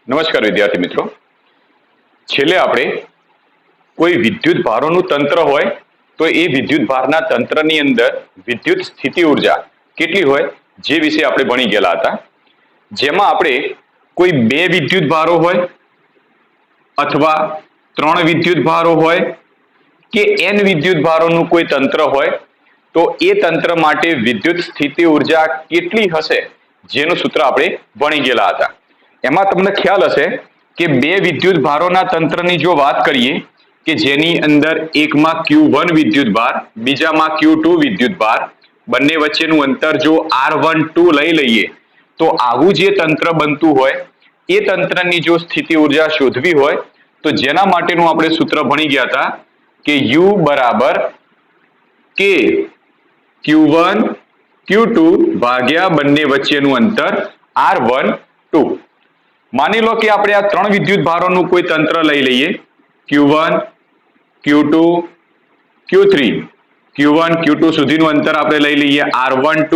નમસ્કાર વિદ્યાર્થી મિત્રો, છેલ્લે આપણે કોઈ વિદ્યુત ભારોનું તંત્ર હોય તો એ વિદ્યુત ભારના તંત્રની અંદર વિદ્યુત સ્થિતિ ઉર્જા કેટલી હોય જે વિશે આપણે ભણી ગયેલા હતા. જેમાં આપણે કોઈ બે વિદ્યુત ભારો હોય અથવા ત્રણ વિદ્યુત ભારો હોય કે n વિદ્યુત ભારોનું કોઈ તંત્ર હોય તો એ તંત્ર માટે વિદ્યુત સ્થિતિ ઉર્જા કેટલી હશે જેનું સૂત્ર આપણે ભણી ગયેલા હતા. એમાં તમને ખ્યાલ હશે કે બે વિદ્યુત ભારોના તંત્રની જો વાત કરીએ કે જેની અંદર એકમાં Q1 વિદ્યુત ભાર, બીજામાં Q2 વિદ્યુત ભાર, બંને વચ્ચેનું અંતર જો R12 લઈ લઈએ તો આવું જે તંત્ર બનતું હોય એ તંત્રની જો સ્થિતિ ઉર્જા શોધવી હોય તો જેના માટેનું આપણે સૂત્ર ભણી ગયા હતા કે U બરાબર K Q1 Q2 ભાગ્યા બંને વચ્ચેનું અંતર R12. માની લો કે આપણે આ ત્રણ વિદ્યુત ભારોનું કોઈ તંત્ર લઈ લઈએ Q1 Q2 Q3. Q1 Q2 સુધીનું અંતર આપણે લઈ લઈએ R12,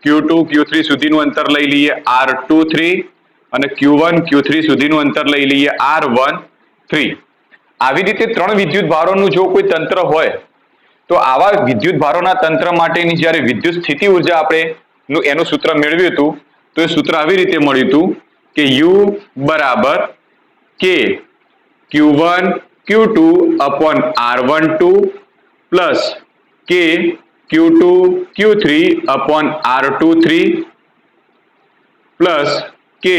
Q2 Q3 સુધીનું અંતર લઈ લઈએ R23 અને Q1 Q3 સુધીનું અંતર લઈ લઈએ R13. આવી રીતે ત્રણ વિદ્યુત ભારોનું જો કોઈ તંત્ર હોય તો આવા વિદ્યુત ભારોના તંત્ર માટેની જ્યારે વિદ્યુત સ્થિતિ ઉર્જા આપણે એનું સૂત્ર મેળવ્યું હતું તો એ સૂત્ર આવી રીતે મળ્યું હતું કે U બરાબર K Q1 Q2 upon R12 plus K Q2 Q3 upon R23 plus K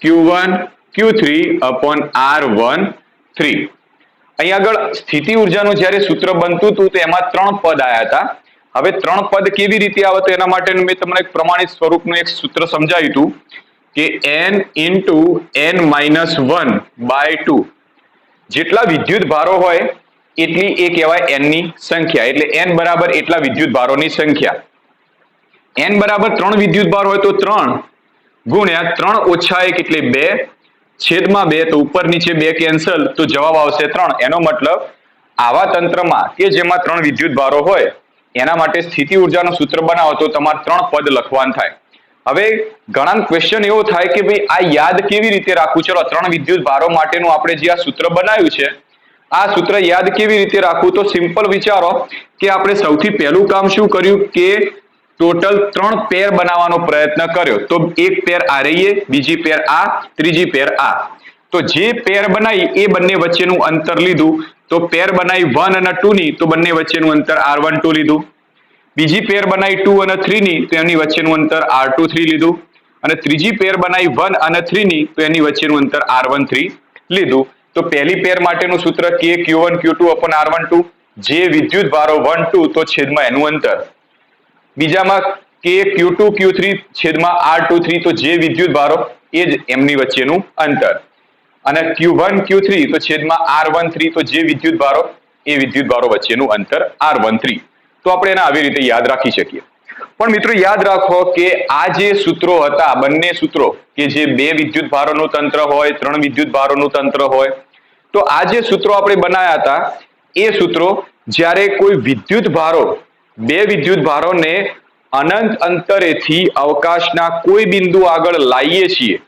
Q1 Q3 upon R13. અહીં આગળ સ્થિતિ ઉર્જાનું જ્યારે સૂત્ર બનતું હતું તો એમાં ત્રણ પદ આવ્યા હતા. હવે ત્રણ પદ કેવી રીતે આવે તો એના માટેનું મેં તમને એક પ્રમાણિત સ્વરૂપનું એક સૂત્ર સમજાવ્યું હતું કે n into n-1/2. જેટલા વિદ્યુત ભારો હોય એટલી એ કહેવાય n ની સંખ્યા, એટલે n બરાબર એટલા વિદ્યુત ભારોની સંખ્યા. n બરાબર 3 વિદ્યુત ભાર હોય તો 3 ગુણ્યા 3 ઓછા 1 એટલે 2 છેદમાં 2, તો ઉપર નીચે 2 કેન્સલ તો જવાબ આવશે 3. એનો મતલબ આવા તંત્રમાં કે જેમાં 3 વિદ્યુત ભારો હોય એના માટે સ્થિતિ ઉર્જાનું સૂત્ર બનાવો તો તમારે 3 પદ લખવાનું થાય. હવે ઘણા ક્વેશ્ચન એવો થાય કે ભાઈ આ યાદ કેવી રીતે રાખવું? ચલો 3 વિદ્યુત ભારો માટેનું આપણે જે આ સૂત્ર બનાવ્યું છે આ સૂત્ર યાદ કેવી રીતે રાખવું? તો સિમ્પલ વિચારો કે આપણે સૌથી પહેલું કામ શું કર્યું કે ટોટલ 3 પેર બનાવવાનો પ્રયત્ન કર્યો. તો એક પેર આ રહીએ, બીજી પેર આ, ત્રીજી પેર આ. તો જે પેર બનાવી એ બંને વચ્ચેનું અંતર લીધું. તો પેર બનાવી 1 અને 2 ની તો બંને વચ્ચેનું અંતર R12 લીધું. બીજી પેર બનાવી 2 અને 3 ની તો એની વચ્ચેનું અંતર R23 લીધું. અને ત્રીજી પેર બનાવી 1 અને 3 ની તો એની વચ્ચેનું અંતર R13 લીધું. તો પહેલી પેર માટેનું સૂત્ર K Q1 Q2 upon R12, જે વિદ્યુત ભારો 1 2 તો છેદમાં એનું અંતર. બીજામાં K Q2 Q3 છેદમાં R23 તો જે વિદ્યુત ભારો એ જ એમની વચ્ચેનું અંતર. અને Q1 Q3 તો છેદમાં R13 તો જે વિદ્યુત ભારો એ વિદ્યુત ભારો વચ્ચેનું અંતર R13. તો આપણે એને આવી રીતે યાદ રાખી શકીએ. પણ મિત્રો યાદ રાખો કે આ જે સૂત્રો હતા, બંને સૂત્રો કે જે બે વિદ્યુત ભારોનું તંત્ર હોય, 3 વિદ્યુત ભારોનું તંત્ર હોય, તો આ જે સૂત્રો આપણે બનાવ્યા હતા એ સૂત્રો જ્યારે કોઈ વિદ્યુત ભારો બે વિદ્યુત ભારોને અનંત અંતરેથી અવકાશના કોઈ બિંદુ આગળ લાવીએ છીએ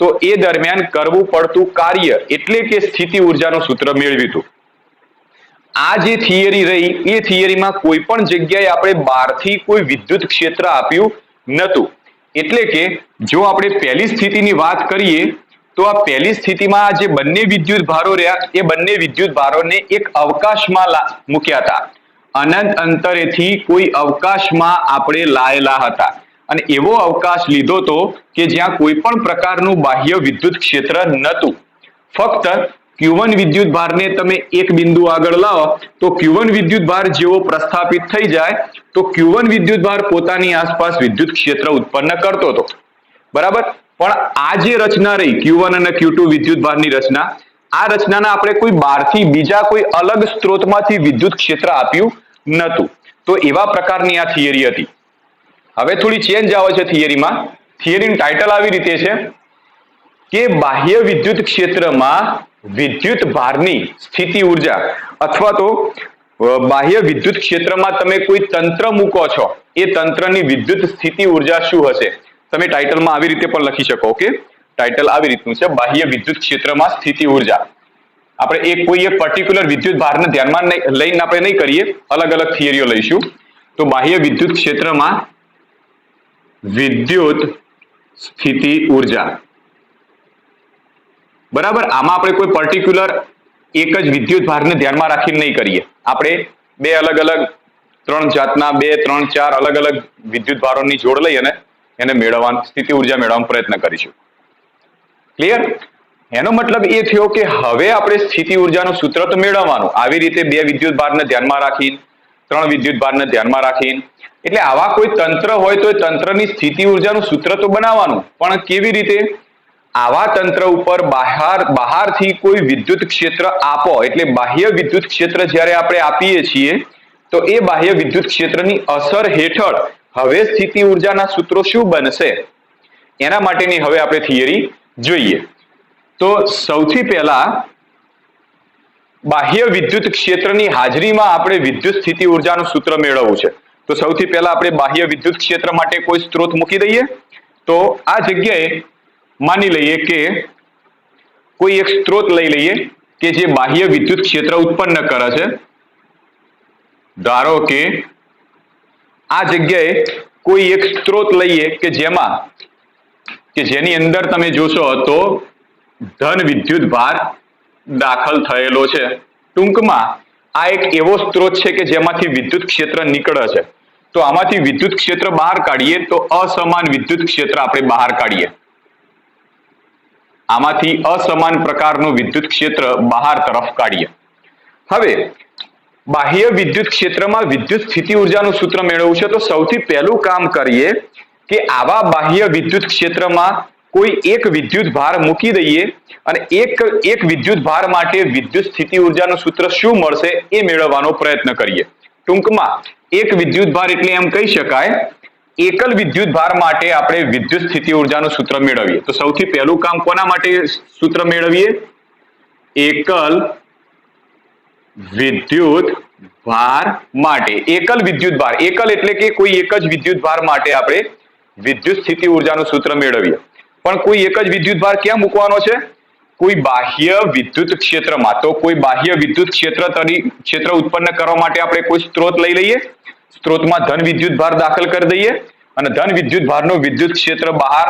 તો એ દરમિયાન કરવું પડતું કાર્ય એટલે કે સ્થિતિ ઉર્જાનું સૂત્ર મેળવ્યું હતું. આ જે થિયરી રહી એ થિયરીમાં કોઈ પણ જગ્યાએ આપણે બહારથી કોઈ વિદ્યુત ક્ષેત્ર આપ્યું નહોતું. એટલે કે જો આપણે પહેલી સ્થિતિની વાત કરીએ તો આ પહેલી સ્થિતિમાં જે બંને વિદ્યુત ભારો રહ્યા એ બંને વિદ્યુત ભારોને એક અવકાશમાં મૂક્યા હતા. અનંત અંતરેથી કોઈ અવકાશમાં આપણે લાયેલા હતા અને એવો અવકાશ લીધો તો કે જ્યાં કોઈ પણ પ્રકારનું બાહ્ય વિદ્યુત ક્ષેત્ર નહોતું. ફક્ત Q1 વિદ્યુત ભારને તમે એક બિંદુ આગળ લાવો તો Q1 વિદ્યુત ભાર જેવો પ્રસ્થાપિત થઈ જાય તો Q1 વિદ્યુત ભાર પોતાની આસપાસ વિદ્યુત ક્ષેત્ર ઉત્પન્ન કરતો હતો. બરાબર? પણ આ જે રચના રહી Q1 અને Q2 વિદ્યુત ભારની રચના, આ રચનાના આપણે કોઈ બહારથી બીજા કોઈ અલગ સ્ત્રોતમાંથી વિદ્યુત ક્ષેત્ર આપ્યું નહોતું. તો એવા પ્રકારની આ થિયરી હતી. હવે થોડી ચેન્જ આવે છે થિયરીમાં. થિયરીનું ટાઇટલ આવી રીતે છે કે બાહ્ય વિદ્યુત ક્ષેત્રમાં વિદ્યુત ભારની સ્થિતિ ઉર્જા અથવા તો બાહ્ય વિદ્યુત ક્ષેત્રમાં તમે કોઈ તંત્ર મૂકો છો એ તંત્રની વિદ્યુત સ્થિતિ ઉર્જા શું હશે? તમે ટાઇટલમાં આવી રીતે પણ લખી શકો. ઓકે, ટાઇટલ આવી રીતનું છે, બાહ્ય વિદ્યુત ક્ષેત્રમાં સ્થિતિ ઉર્જા. આપણે કોઈ એક પર્ટિક્યુલર વિદ્યુત ભારને ધ્યાનમાં લઈને આપણે નહીં કરીએ, અલગ અલગ થિયરીઓ લઈશું. તો બાહ્ય વિદ્યુત ક્ષેત્રમાં વિદ્યુત સ્થિતિ ઉર્જા, બરાબર. આમાં આપણે કોઈ પર્ટિક્યુલર એક જ વિદ્યુત ભારને ધ્યાનમાં રાખીને નહીં કરીએ. આપણે બે અલગ અલગ 3 જાતના 2, 3, 4 અલગ અલગ વિદ્યુત ભારોની જોડ લઈ અને એને મેળવવાનો, સ્થિતિ ઉર્જા મેળવવાનો પ્રયત્ન કરીશું. ક્લિયર? એનો મતલબ એ થયો કે હવે આપણે સ્થિતિ ઉર્જાનું સૂત્ર તો મેળવવાનું, આવી રીતે 2 વિદ્યુત ભારને ધ્યાનમાં રાખીને, 3 વિદ્યુત ભારને ધ્યાનમાં રાખીને. એટલે આવા કોઈ તંત્ર હોય તો એ તંત્રની સ્થિતિ ઉર્જાનું સૂત્ર તો બનાવવાનું, પણ કેવી રીતે? આવા તંત્ર ઉપર બહારથી કોઈ વિદ્યુત ક્ષેત્ર આપો, એટલે બાહ્ય વિદ્યુત ક્ષેત્ર જ્યારે આપણે આપીએ છીએ તો એ બાહ્ય વિદ્યુત ક્ષેત્રની અસર હેઠળ હવે સ્થિતિ ઉર્જાના સૂત્રો શું બનશે, એના માટેની હવે આપણે થિયરી જોઈએ. તો સૌથી પહેલા બાહ્ય વિદ્યુત ક્ષેત્રની હાજરીમાં આપણે વિદ્યુત સ્થિતિ ઉર્જાનું સૂત્ર મેળવવું છે. તો સૌથી પહેલા આપણે બાહ્ય વિદ્યુત ક્ષેત્ર માટે કોઈ સ્ત્રોત મૂકી દઈએ. તો આ જગ્યાએ માની લઈએ કે કોઈ એક સ્ત્રોત લઈ લઈએ કે જે બાહ્ય વિદ્યુત ક્ષેત્ર ઉત્પન્ન કરે છે. ધારો કે આ જગ્યાએ કોઈ એક સ્ત્રોત લઈએ કે જેની અંદર તમે જોશો તો ધન વિદ્યુત ભાર દાખલ થયેલો છે. ટૂંકમાં આ એક એવો સ્ત્રોત છે કે જેમાંથી વિદ્યુત ક્ષેત્ર નીકળે છે. તો આમાંથી વિદ્યુત ક્ષેત્ર બહાર કાઢીએ તો અસમાન વિદ્યુત ક્ષેત્ર આપણે બહાર કાઢીએ. આમાંથી અસમાન પ્રકારનું વિદ્યુત ક્ષેત્ર બહાર તરફ કાઢીએ. હવે બાહ્ય વિદ્યુત ક્ષેત્રમાં વિદ્યુત સ્થિતિ ઉર્જાનું સૂત્ર મેળવવું છે. તો સૌથી પહેલું કામ કરીએ કે આવા બાહ્ય વિદ્યુત ક્ષેત્રમાં કોઈ એક વિદ્યુત ભાર મૂકી દઈએ અને એક વિદ્યુત ભાર માટે વિદ્યુત સ્થિતિ ઉર્જાનું સૂત્ર શું મળશે એ મેળવવાનો પ્રયત્ન કરીએ. ટૂંકમાં એક વિદ્યુત ભાર એટલે એમ કહી શકાય એકલ વિદ્યુત ભાર માટે આપણે વિદ્યુત સ્થિતિ ઉર્જાનું સૂત્ર મેળવીએ. તો સૌથી પહેલું કામ કોના માટે સૂત્ર મેળવીએ? એકલ વિદ્યુત ભાર માટે. એકલ વિદ્યુત ભાર, એકલ એટલે કે કોઈ એક જ વિદ્યુત ભાર માટે આપણે વિદ્યુત સ્થિતિ ઉર્જાનું સૂત્ર મેળવીએ. પણ કોઈ એક જ વિદ્યુત ભાર ક્યાં મૂકવાનો છે? કોઈ બાહ્ય વિદ્યુત ક્ષેત્રમાં. તો કોઈ બાહ્ય વિદ્યુત ક્ષેત્ર ઉત્પન્ન કરવા માટે આપણે કોઈ સ્ત્રોત લઈ લઈએ, સ્ત્રોતમાં ધન વિદ્યુત ભાર દાખલ કરી દઈએ અને ધન વિદ્યુત ભારનું વિદ્યુત ક્ષેત્ર બહાર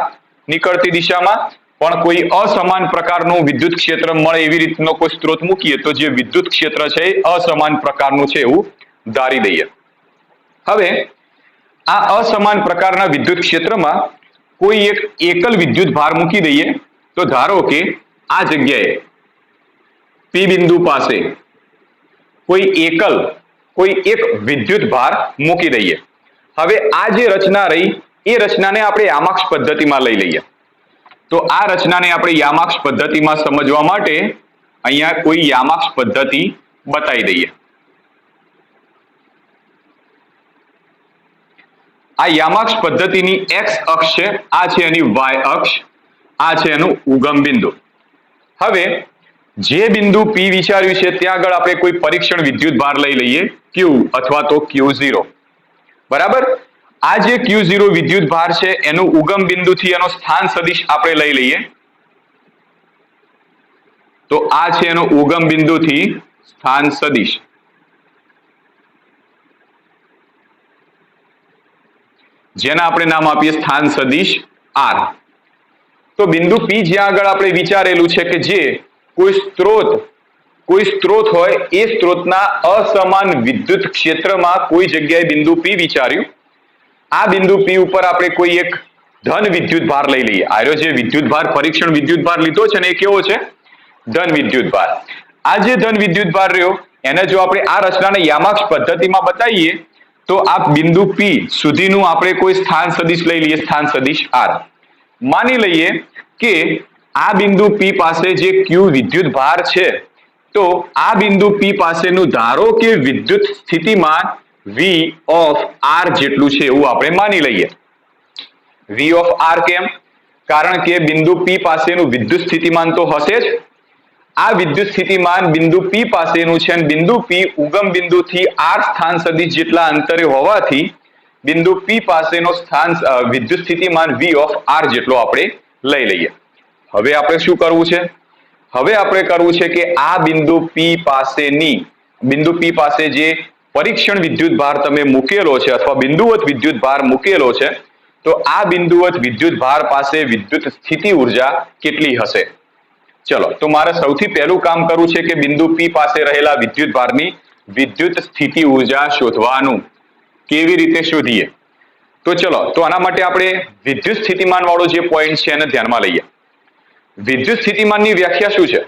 નીકળતી દિશામાં પણ કોઈ અસમાન પ્રકારનું વિદ્યુત ક્ષેત્ર મળે એવી રીતનો કોઈ સ્ત્રોત મૂકીએ તો જે વિદ્યુત ક્ષેત્ર છે એ અસમાન પ્રકારનું છે એવું ધારી દઈએ. હવે આ અસમાન પ્રકારના વિદ્યુત ક્ષેત્રમાં કોઈ એક એકલ વિદ્યુત ભાર મૂકી દઈએ. તો ધારો કે આ જગ્યાએ પી બિંદુ પાસે કોઈ એક વિદ્યુત ભાર મૂકી દઈએ. હવે આ જે રચના રહી એ રચનાને આપણે યામાક્ષ પદ્ધતિમાં લઈ લઈએ. તો આ રચનાને આપણે યામાક્ષ પદ્ધતિમાં સમજવા માટે અહીંયા કોઈ યામાક્ષ પદ્ધતિ બતાવી દઈએ. આ યામાક્ષ પદ્ધતિની x અક્ષ છે, આ છે એની y અક્ષ, આ છે એનું ઉગમ બિંદુ. હવે જે બિંદુ P વિચાર્યું છે ત્યાં આગળ આપણે કોઈ પરીક્ષણ વિદ્યુત ભાર લઈ લઈએ Q અથવા તો Q0. બરાબર. આ જે Q0 વિદ્યુત ભાર છે એનું ઉગમ બિંદુથી એનો સ્થાન સદિશ આપણે લઈ લઈએ. તો આ છે એનો ઉગમ બિંદુથી સ્થાન સદિશ. જેના આપણે નામ આપીએ સ્થાન સદિશ R. તો બિંદુ P જ્યાં આગળ આપણે વિચારેલું છે કે જે કોઈ સ્ત્રોત હોય એ સ્ત્રોતના અસમાન વિદ્યુત ક્ષેત્રમાં કોઈ જગ્યાએ બિંદુ P વિચાર્યું. આ બિંદુ P ઉપર આપણે કોઈ એક ધન વિદ્યુત ભાર લઈ લઈએ. આર્યો જે વિદ્યુત ભાર પરીક્ષણ વિદ્યુત ભાર લીધો છે ને એ કેવો છે? ધન વિદ્યુત ભાર. આ જે ધન વિદ્યુત ભાર રહ્યો એને જો આપણે આ રચનાને યામાક્ષ પદ્ધતિમાં બતાવીએ તો આ બિંદુ P સુધીનું આપણે કોઈ સ્થાન સદિશ લઈ લઈએ, સ્થાન સદિશ R. માની લઈએ કે આ બિંદુ P પાસે જે Q વિદ્યુત ભાર છે તો આ બિંદુ P પાસેનું ધારો કે વિદ્યુત સ્થિતિમાન V ઓફ R જેટલું છે એવું આપણે માની લઈએ. V ઓફ R કેમ? કારણ કે બિંદુ P પાસેનું વિદ્યુત સ્થિતિમાન તો હશે જ. આ વિદ્યુત સ્થિતિમાન બિંદુ P પાસેનું છે અને બિંદુ P ઉગમ બિંદુથી R સ્થાન સદિશ જેટલા અંતરે હોવાથી બિંદુ P પાસેનો વિદ્યુત સ્થિતિમાન V ઓફ R જેટલો આપણે લઈ લઈએ. હવે આપણે શું કરવું છે? હવે આપણે કરવું છે કે આ બિંદુ P પાસે જે પરીક્ષણ વિદ્યુત ભાર તમે મૂકેલો છે અથવા બિંદુવત વિદ્યુત ભાર મૂકેલો છે, તો આ બિંદુવત વિદ્યુત ભાર પાસે વિદ્યુત સ્થિતિ ઉર્જા કેટલી હશે? ચલો, તો મારે સૌથી પહેલું કામ કરવું છે કે બિંદુ P પાસે રહેલા વિદ્યુત ભારની વિદ્યુત સ્થિતિ ઉર્જા શોધવાનું. કેવી રીતે શોધીએ? તો ચલો, તો આના માટે આપણે વિદ્યુત સ્થિતિમાન વાળો જે પોઈન્ટ છે એને ધ્યાનમાં લઈએ. વિદ્યુત સ્થિતિમાનની વ્યાખ્યા શું છે?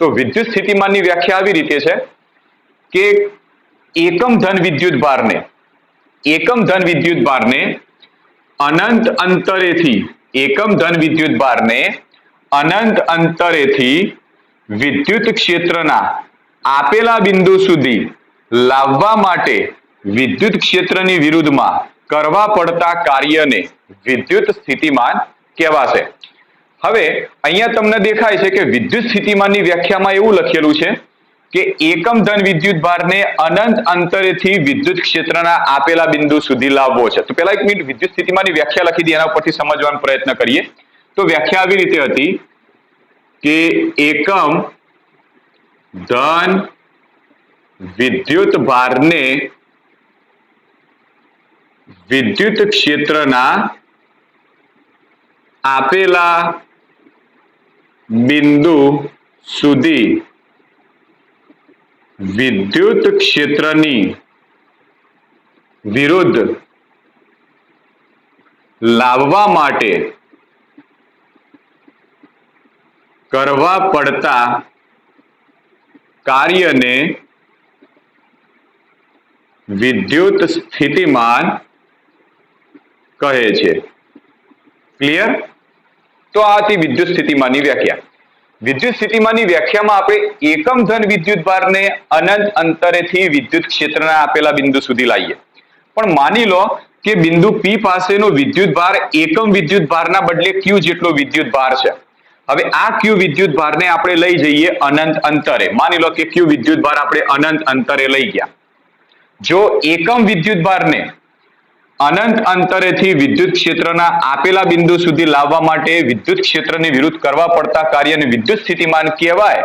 તો વિદ્યુત સ્થિતિમાનની વ્યાખ્યા આવી રીતે છે કે એકમ ધન વિદ્યુત ભારને અનંત અંતરેથી વિદ્યુત ક્ષેત્રના આપેલા બિંદુ સુધી લાવવા માટે વિદ્યુત ક્ષેત્રની વિરુદ્ધમાં કરવા પડતા કાર્યને વિદ્યુત સ્થિતિમાન કહેવાશે. હવે અહીંયા તમને દેખાય છે કે વિદ્યુત સ્થિતિમાનની વ્યાખ્યામાં એવું લખેલું છે કે એકમ ધન વિદ્યુત ભારને અનંત અંતરેથી વિદ્યુત ક્ષેત્રના આપેલા બિંદુ સુધી લાવવો છે. તો પહેલા એક મિનિટ વિદ્યુત સ્થિતિમાનની વ્યાખ્યા લખી દઈએ, એના પરથી સમજવાનો પ્રયત્ન કરીએ. તો વ્યાખ્યા આવી રીતે હતી કે એકમ ધન વિદ્યુત ભારને વિદ્યુત ક્ષેત્રના આપેલા બિંદુ સુધી વિદ્યુત ક્ષેત્રની વિરુદ્ધ લાવવા માટે કરવા પડતા કાર્યને વિદ્યુત સ્થિતિમાન કહે છે. ક્લિયર? તો આ હતી વિદ્યુત સ્થિતિમાનની વ્યાખ્યા. વિદ્યુત સ્થિતિમાનની વ્યાખ્યામાં આપણે એકમ ધન વિદ્યુત ભારને અનંત અંતરેથી વિદ્યુત ક્ષેત્રના આપેલા બિંદુ સુધી લાવીએ. પણ માની લો કે બિંદુ P પાસેનો વિદ્યુત ભાર એકમ વિદ્યુત ભારના બદલે Q જેટલો વિદ્યુત ભાર છે. હવે આ Q વિદ્યુત ભારને આપણે લઈ જઈએ અનંત અંતરે. માની લો કે Q વિદ્યુત ભાર આપણે અનંત અંતરે લઈ ગયા. જો એકમ વિદ્યુત ભારને અનંત અંતરેથી વિદ્યુત ક્ષેત્રના આપેલા બિંદુ સુધી લાવવા માટે વિદ્યુત ક્ષેત્રની વિરુદ્ધ કરવા પડતા કાર્યને વિદ્યુત સ્થિતિમાન કહેવાય.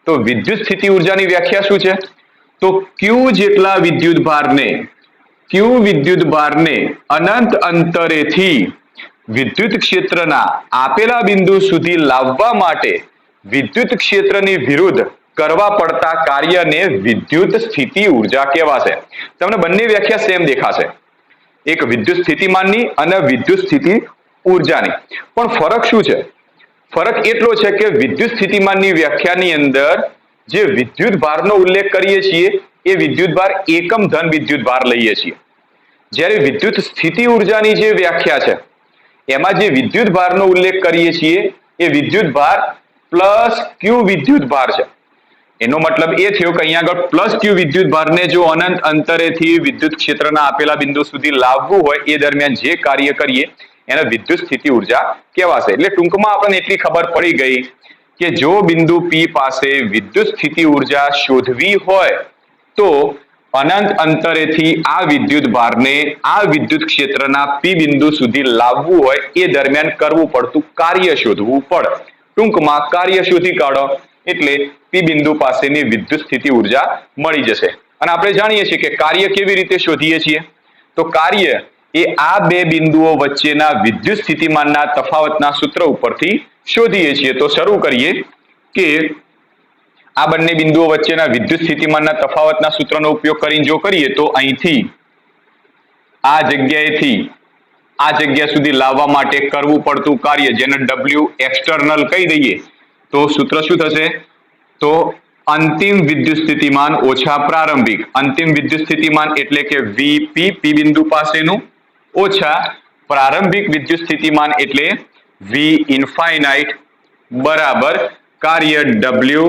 તો વિદ્યુત સ્થિતિ ઉર્જાની વ્યાખ્યા શું છે? તો Q જેટલા વિદ્યુત ભારને અનંત અંતરેથી વિદ્યુત ક્ષેત્રના આપેલા બિંદુ સુધી લાવવા માટે વિદ્યુત ક્ષેત્રની વિરુદ્ધ કરવા પડતા કાર્યને વિદ્યુત સ્થિતિ ઉર્જા કહેવાશે. તમને બંને વ્યાખ્યા સેમ દેખાશે, એક વિદ્યુત સ્થિતિમાનની અને વિદ્યુત સ્થિતિ ઉર્જાની. પણ ફરક શું છે? ફરક એટલો છે કે વિદ્યુત સ્થિતિમાનની વ્યાખ્યાની અંદર જે વિદ્યુત ભારનો ઉલ્લેખ કરીએ છીએ એ વિદ્યુત ભાર એકમ ધન વિદ્યુત ભાર લઈએ છીએ. જ્યારે વિદ્યુત સ્થિતિ ઉર્જાની જે વ્યાખ્યા છે એમાં જે વિદ્યુત ભારનો ઉલ્લેખ કરીએ છીએ એ વિદ્યુત ભાર પ્લસ Q વિદ્યુત ભાર છે. એનો મતલબ એ થયો કે અહીંયા આગળ પ્લસ Q વિદ્યુત ભારને જો અનંત અંતરેથી વિદ્યુત ક્ષેત્રના આપેલા બિંદુ સુધી લાવવું હોય એ દરમિયાન જે કાર્ય કરીએ એને વિદ્યુત સ્થિતિ ઉર્જા કહેવાશે. એટલે ટૂંકમાં આપણને એટલી ખબર પડી ગઈ કે જો બિંદુ P પાસે વિદ્યુત સ્થિતિ ઉર્જા શોધવી હોય તો અનંત અંતરેથી આ વિદ્યુત ભારને આ વિદ્યુત ક્ષેત્રના P બિંદુ સુધી લાવવું હોય એ દરમિયાન કરવું પડતું કાર્ય શોધવું પડે. ટૂંકમાં કાર્ય શોધી કાઢો એટલે P બિંદુ પાસેની વિદ્યુત સ્થિતિ ઉર્જા મળી જશે. અને આપણે જાણીએ છીએ કે કાર્ય કેવી રીતે શોધીએ છીએ? તો કાર્ય એ આ બે બિંદુઓ વચ્ચેના વિદ્યુત સ્થિતિમાનના તફાવતના સૂત્ર ઉપરથી શોધીએ છીએ. તો શરૂ કરીએ કે આ બંને બિંદુઓ વચ્ચેના વિદ્યુત સ્થિતિમાનના તફાવતના સૂત્રનો ઉપયોગ કરીને જો કરીએ તો અહીંથી આ જગ્યાએથી આ જગ્યા સુધી લાવવા માટે કરવું પડતું કાર્ય જેને W એક્સટર્નલ કહી દઈએ તો સૂત્ર શું થશે? તો અંતિમ વિદ્યુત સ્થિતિમાન ઓછા પ્રારંભિક. અંતિમ વિદ્યુત સ્થિતિમાન એટલે કે VP P બિંદુ પાસેનું ઓછા પ્રારંભિક વિદ્યુત સ્થિતિમાન એટલે V ઇન્ફાઇનાઇટ બરાબર કાર્ય W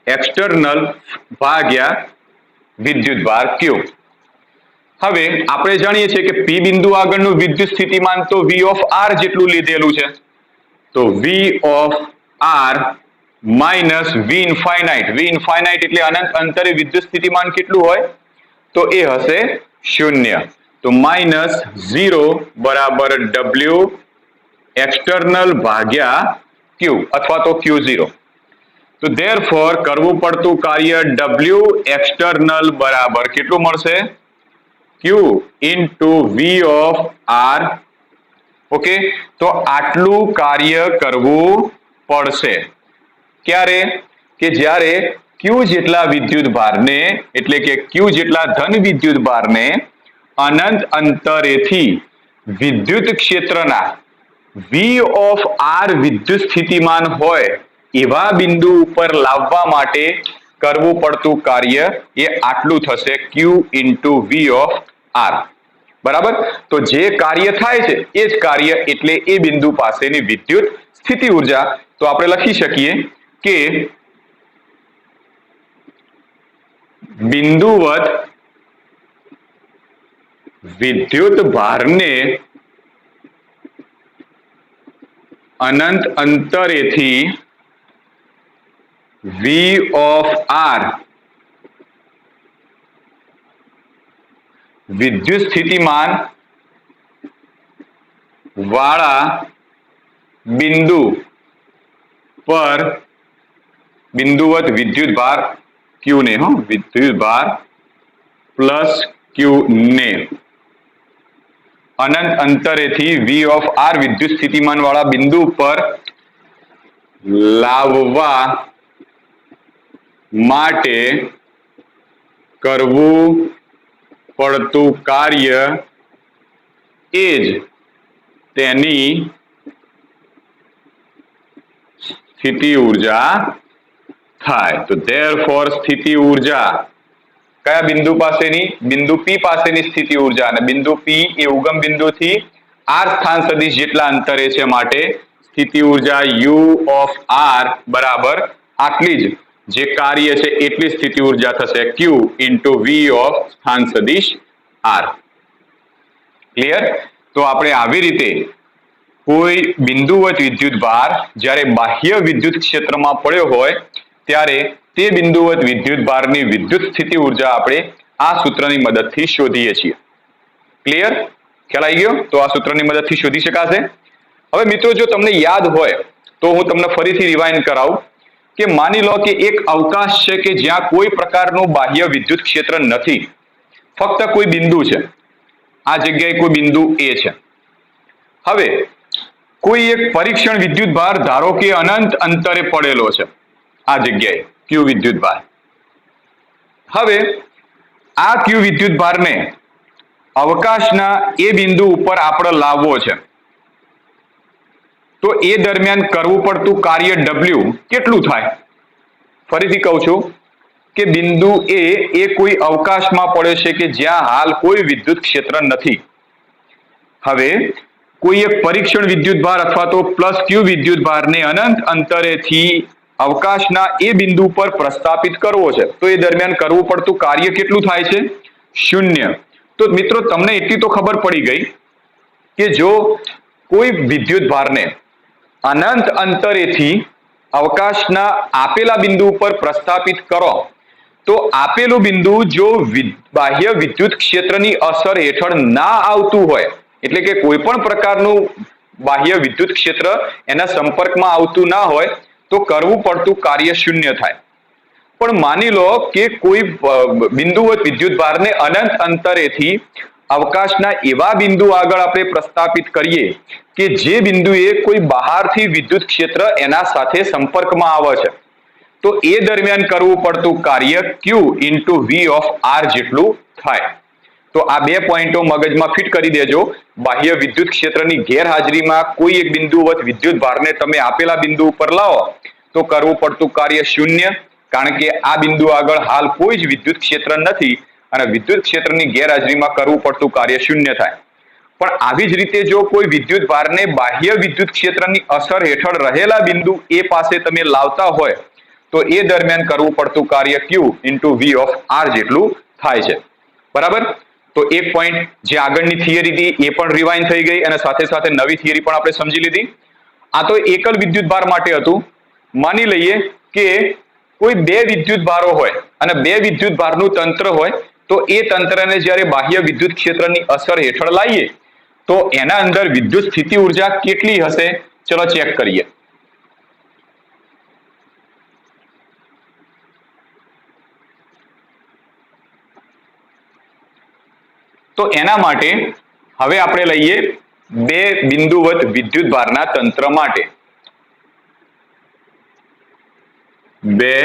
એક્સટર્નલ ભાગ્યા વિદ્યુત ભાર Q. હવે આપણે જાણીએ છીએ કે P બિંદુ આગળનું વિદ્યુત સ્થિતિમાન તો V ઓફ R જેટલું લીધેલું છે. તો V of R minus V infinite એટલે અનંત અંતરે વિદ્યુત સ્થિતિમાન કેટલું હોય? તો એ હશે 0. તો માઇનસ 0 બરાબર W એક્સટર્નલ ભાગ્યા Q અથવા તો Q0. તો therefore કરવું પડતું કાર્ય W external બરાબર કેટલું મળશે? Q into V of R. Okay, તો આટલું કાર્ય કરવું પડશે. ક્યારે? કે જ્યારે Q જેટલા વિદ્યુત ભારને એટલે કે Q જેટલા ધન વિદ્યુત ભારને અનંત અંતરેથી વિદ્યુત ક્ષેત્રના V of R વિદ્યુત સ્થિતિમાન હોય એવા બિંદુ ઉપર લાવવા માટે કરવું પડતું કાર્ય એ આટલું થશે, Q into V of R. બરાબર? તો જે કાર્ય થાય છે એ જ કાર્ય એટલે એ બિંદુ પાસેની વિદ્યુત સ્થિતિ ઉર્જા. તો આપણે લખી શકીએ કે બિંદુવત વિદ્યુત ભારને અનંત અંતરેથી V of R વિદ્યુત સ્થિતિમાન વાળા બિંદુ પર બિંદુવત વિદ્યુત ભાર Q ને વિદ્યુત ભાર પ્લસ Q ને અનંત અંતરેથી V of R વિદ્યુત સ્થિતિમાન વાળા બિંદુ પર લાવવા માટે કરવું પડતું કાર્ય એ જ તેની સ્થિતિ ઉર્જા થાય. તો therefore સ્થિતિ ઉર્જા કયા બિંદુ પાસેની? બિંદુ P પાસેની સ્થિતિ ઉર્જા, અને બિંદુ P એ ઉગમ બિંદુથી R સ્થાન સદિશ જેટલા અંતરે છે માટે સ્થિતિ ઉર્જા U of R બરાબર આટલી જ જે કાર્ય છે એટલી સ્થિતિ ઉર્જા થશે, Q into V of સ્થાન સદિશ R. ક્લિયર? તો આપણે આવી રીતે કોઈ બિંદુવત વિદ્યુત ભાર જ્યારે બાહ્ય વિદ્યુત ક્ષેત્રમાં પડ્યો હોય ત્યારે તે બિંદુવત વિદ્યુત ભારની વિદ્યુત સ્થિતિ ઉર્જા આપણે આ સૂત્રની મદદથી શોધીએ છીએ. ક્લિયર? ખ્યાલ આવી ગયો? તો આ સૂત્રની મદદથી શોધી શકાશે. હવે મિત્રો જો તમને યાદ હોય તો હું તમને ફરીથી રિવાઇન્ડ કરાવું કે માની લો કે એક અવકાશ છે કે જ્યાં કોઈ પ્રકારનું બાહ્ય વિદ્યુત ક્ષેત્ર નથી, ફક્ત કોઈ બિંદુ છે. આ જગ્યાએ કોઈ બિંદુ A છે. હવે કોઈ એક પરીક્ષણ વિદ્યુત ભાર ધારો કે અનંત અંતરે પડેલો છે આ જગ્યાએ Q વિદ્યુત ભાર. હવે આ Q વિદ્યુત ભારને અવકાશના એ બિંદુ ઉપર આપણે લાવવો છે. તો એ દરમિયાન કરવું પડતું કાર્ય W કેટલું થાય? ફરીથી કહું છું કે બિંદુ A એ કોઈ અવકાશમાં પડે છે કે જ્યાં હાલ કોઈ વિદ્યુત ક્ષેત્ર નથી. હવે કોઈ એક પરીક્ષણ વિદ્યુત ભાર અથવા તો પ્લસ Q વિદ્યુત ભારને અનંત અંતરેથી અવકાશના એ બિંદુ પર પ્રસ્થાપિત કરવો છે. તો એ દરમિયાન કરવું પડતું કાર્ય કેટલું થાય છે? 0. તો મિત્રો તમને એટલી તો ખબર પડી ગઈ કે જો કોઈ વિદ્યુત ભારને અનંત અંતરેથી અવકાશના આપેલા બિંદુ ઉપર પ્રસ્થાપિત કરો તો આપેલું બિંદુ જો બાહ્ય વિદ્યુત ક્ષેત્રની અસર હેઠળ ના આવતું હોય, એટલે કે કોઈ પણ પ્રકારનું બાહ્ય વિદ્યુત ક્ષેત્ર એના સંપર્કમાં આવતું ના હોય તો કરવું પડતું કાર્ય 0 થાય. પણ માની લો કે કોઈ બિંદુવત વિદ્યુત ભારને અનંત અંતરેથી અવકાશના એવા બિંદુ આગળ આપણે પ્રસ્થાપિત કરીએ કે જે બિંદુએ કોઈ બહારથી વિદ્યુત ક્ષેત્ર એના સાથે સંપર્કમાં આવે છે. તો એ દરમિયાન કરવું પડતું કાર્ય Q into V of R જેટલું થાય. તો આ બે પોઈન્ટો મગજમાં ફિટ કરી દેજો. બાહ્ય વિદ્યુત ક્ષેત્રની ગેરહાજરીમાં કોઈ એક બિંદુવત વિદ્યુત ભારને તમે આપેલા બિંદુ ઉપર લાવો તો કરવું પડતું કાર્ય 0, કારણ કે આ બિંદુ આગળ હાલ કોઈ જ વિદ્યુત ક્ષેત્ર નથી અને વિદ્યુત ક્ષેત્રની ગેરહાજરીમાં કરવું પડતું કાર્ય 0 થાય. પણ આવી જ રીતે જો કોઈ વિદ્યુત ભારને બાહ્ય વિદ્યુત ક્ષેત્રની અસર હેઠળ રહેલા બિંદુ A પાસે તમે લાવતા હોય તો એ દરમિયાન કરવું પડતું કાર્ય Q into V of R જેટલું થાય છે. બરાબર? તો એક પોઈન્ટ જે આગળની થિયરી હતી એ પણ રિવાઇન્ડ થઈ ગઈ અને સાથે સાથે નવી થિયરી પણ આપણે સમજી લીધી. આ તો એકલ વિદ્યુત ભાર માટે હતું. માની લઈએ કે કોઈ બે વિદ્યુત ભારો હોય અને બે વિદ્યુત ભારનું તંત્ર હોય તો એ તંત્રને જ્યારે બાહ્ય વિદ્યુત ક્ષેત્રની અસર હેઠળ લાવીએ તો એના અંદર વિદ્યુત સ્થિતિ ઉર્જા કેટલી હશે? ચલો ચેક કરીએ. તો એના માટે હવે આપણે લઈએ બે બિંદુવત વિદ્યુતભારના તંત્ર માટે બે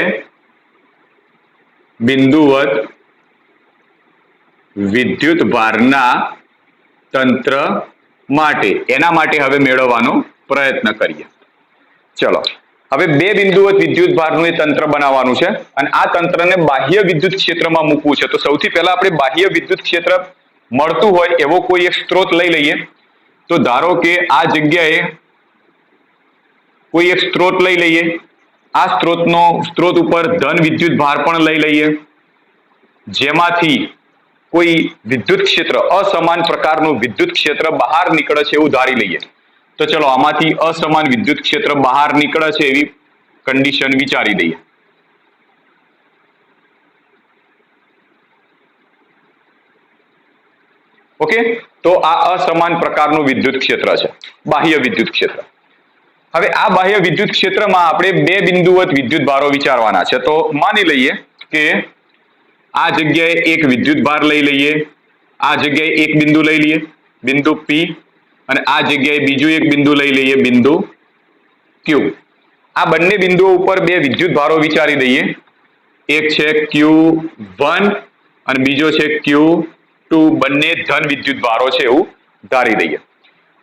બિંદુવત વિદ્યુતભારના તંત્ર માટે એના માટે હવે મેળવવાનો પ્રયત્ન કરીએ. ચલો હવે બે બિંદુવત વિદ્યુતભારનું એ તંત્ર બનાવવાનું છે અને આ તંત્રને બાહ્ય વિદ્યુત ક્ષેત્રમાં મૂકવું છે. તો સૌથી પહેલા આપણે બાહ્ય વિદ્યુત ક્ષેત્ર મળતું હોય એવો કોઈ એક સ્ત્રોત લઈ લઈએ. તો ધારો કે આ જગ્યાએ કોઈ એક સ્ત્રોત લઈ લઈએ. આ સ્ત્રોત ઉપર ધન વિદ્યુત ભાર પણ લઈ લઈએ, જેમાંથી કોઈ વિદ્યુત ક્ષેત્ર અસમાન પ્રકારનું વિદ્યુત ક્ષેત્ર બહાર નીકળે છે એવું ધારી લઈએ. તો ચલો આમાંથી અસમાન વિદ્યુત ક્ષેત્ર બહાર નીકળે છે એવી કન્ડિશન વિચારી લઈએ. ઓકે, તો આ અસમાન પ્રકારનું વિદ્યુત ક્ષેત્ર છે, બાહ્ય વિદ્યુત ક્ષેત્ર. હવે આ બાહ્ય વિદ્યુત ક્ષેત્રમાં આપણે બે બિંદુવત વિદ્યુત ભારો વિચારવાના છે. તો માની લઈએ કે આ જગ્યાએ એક વિદ્યુત ભાર લઈ લઈએ, આ જગ્યાએ એક બિંદુ લઈ લઈએ, બિંદુ P, અને આ જગ્યાએ બીજું એક બિંદુ લઈ લઈએ, બિંદુ Q. આ બંને બિંદુઓ ઉપર બે વિદ્યુત ભારો વિચારી દઈએ. એક છે Q1 અને બીજો છે Q2. બંને ધન વિદ્યુત ભારો છે એવું ધારી દઈએ.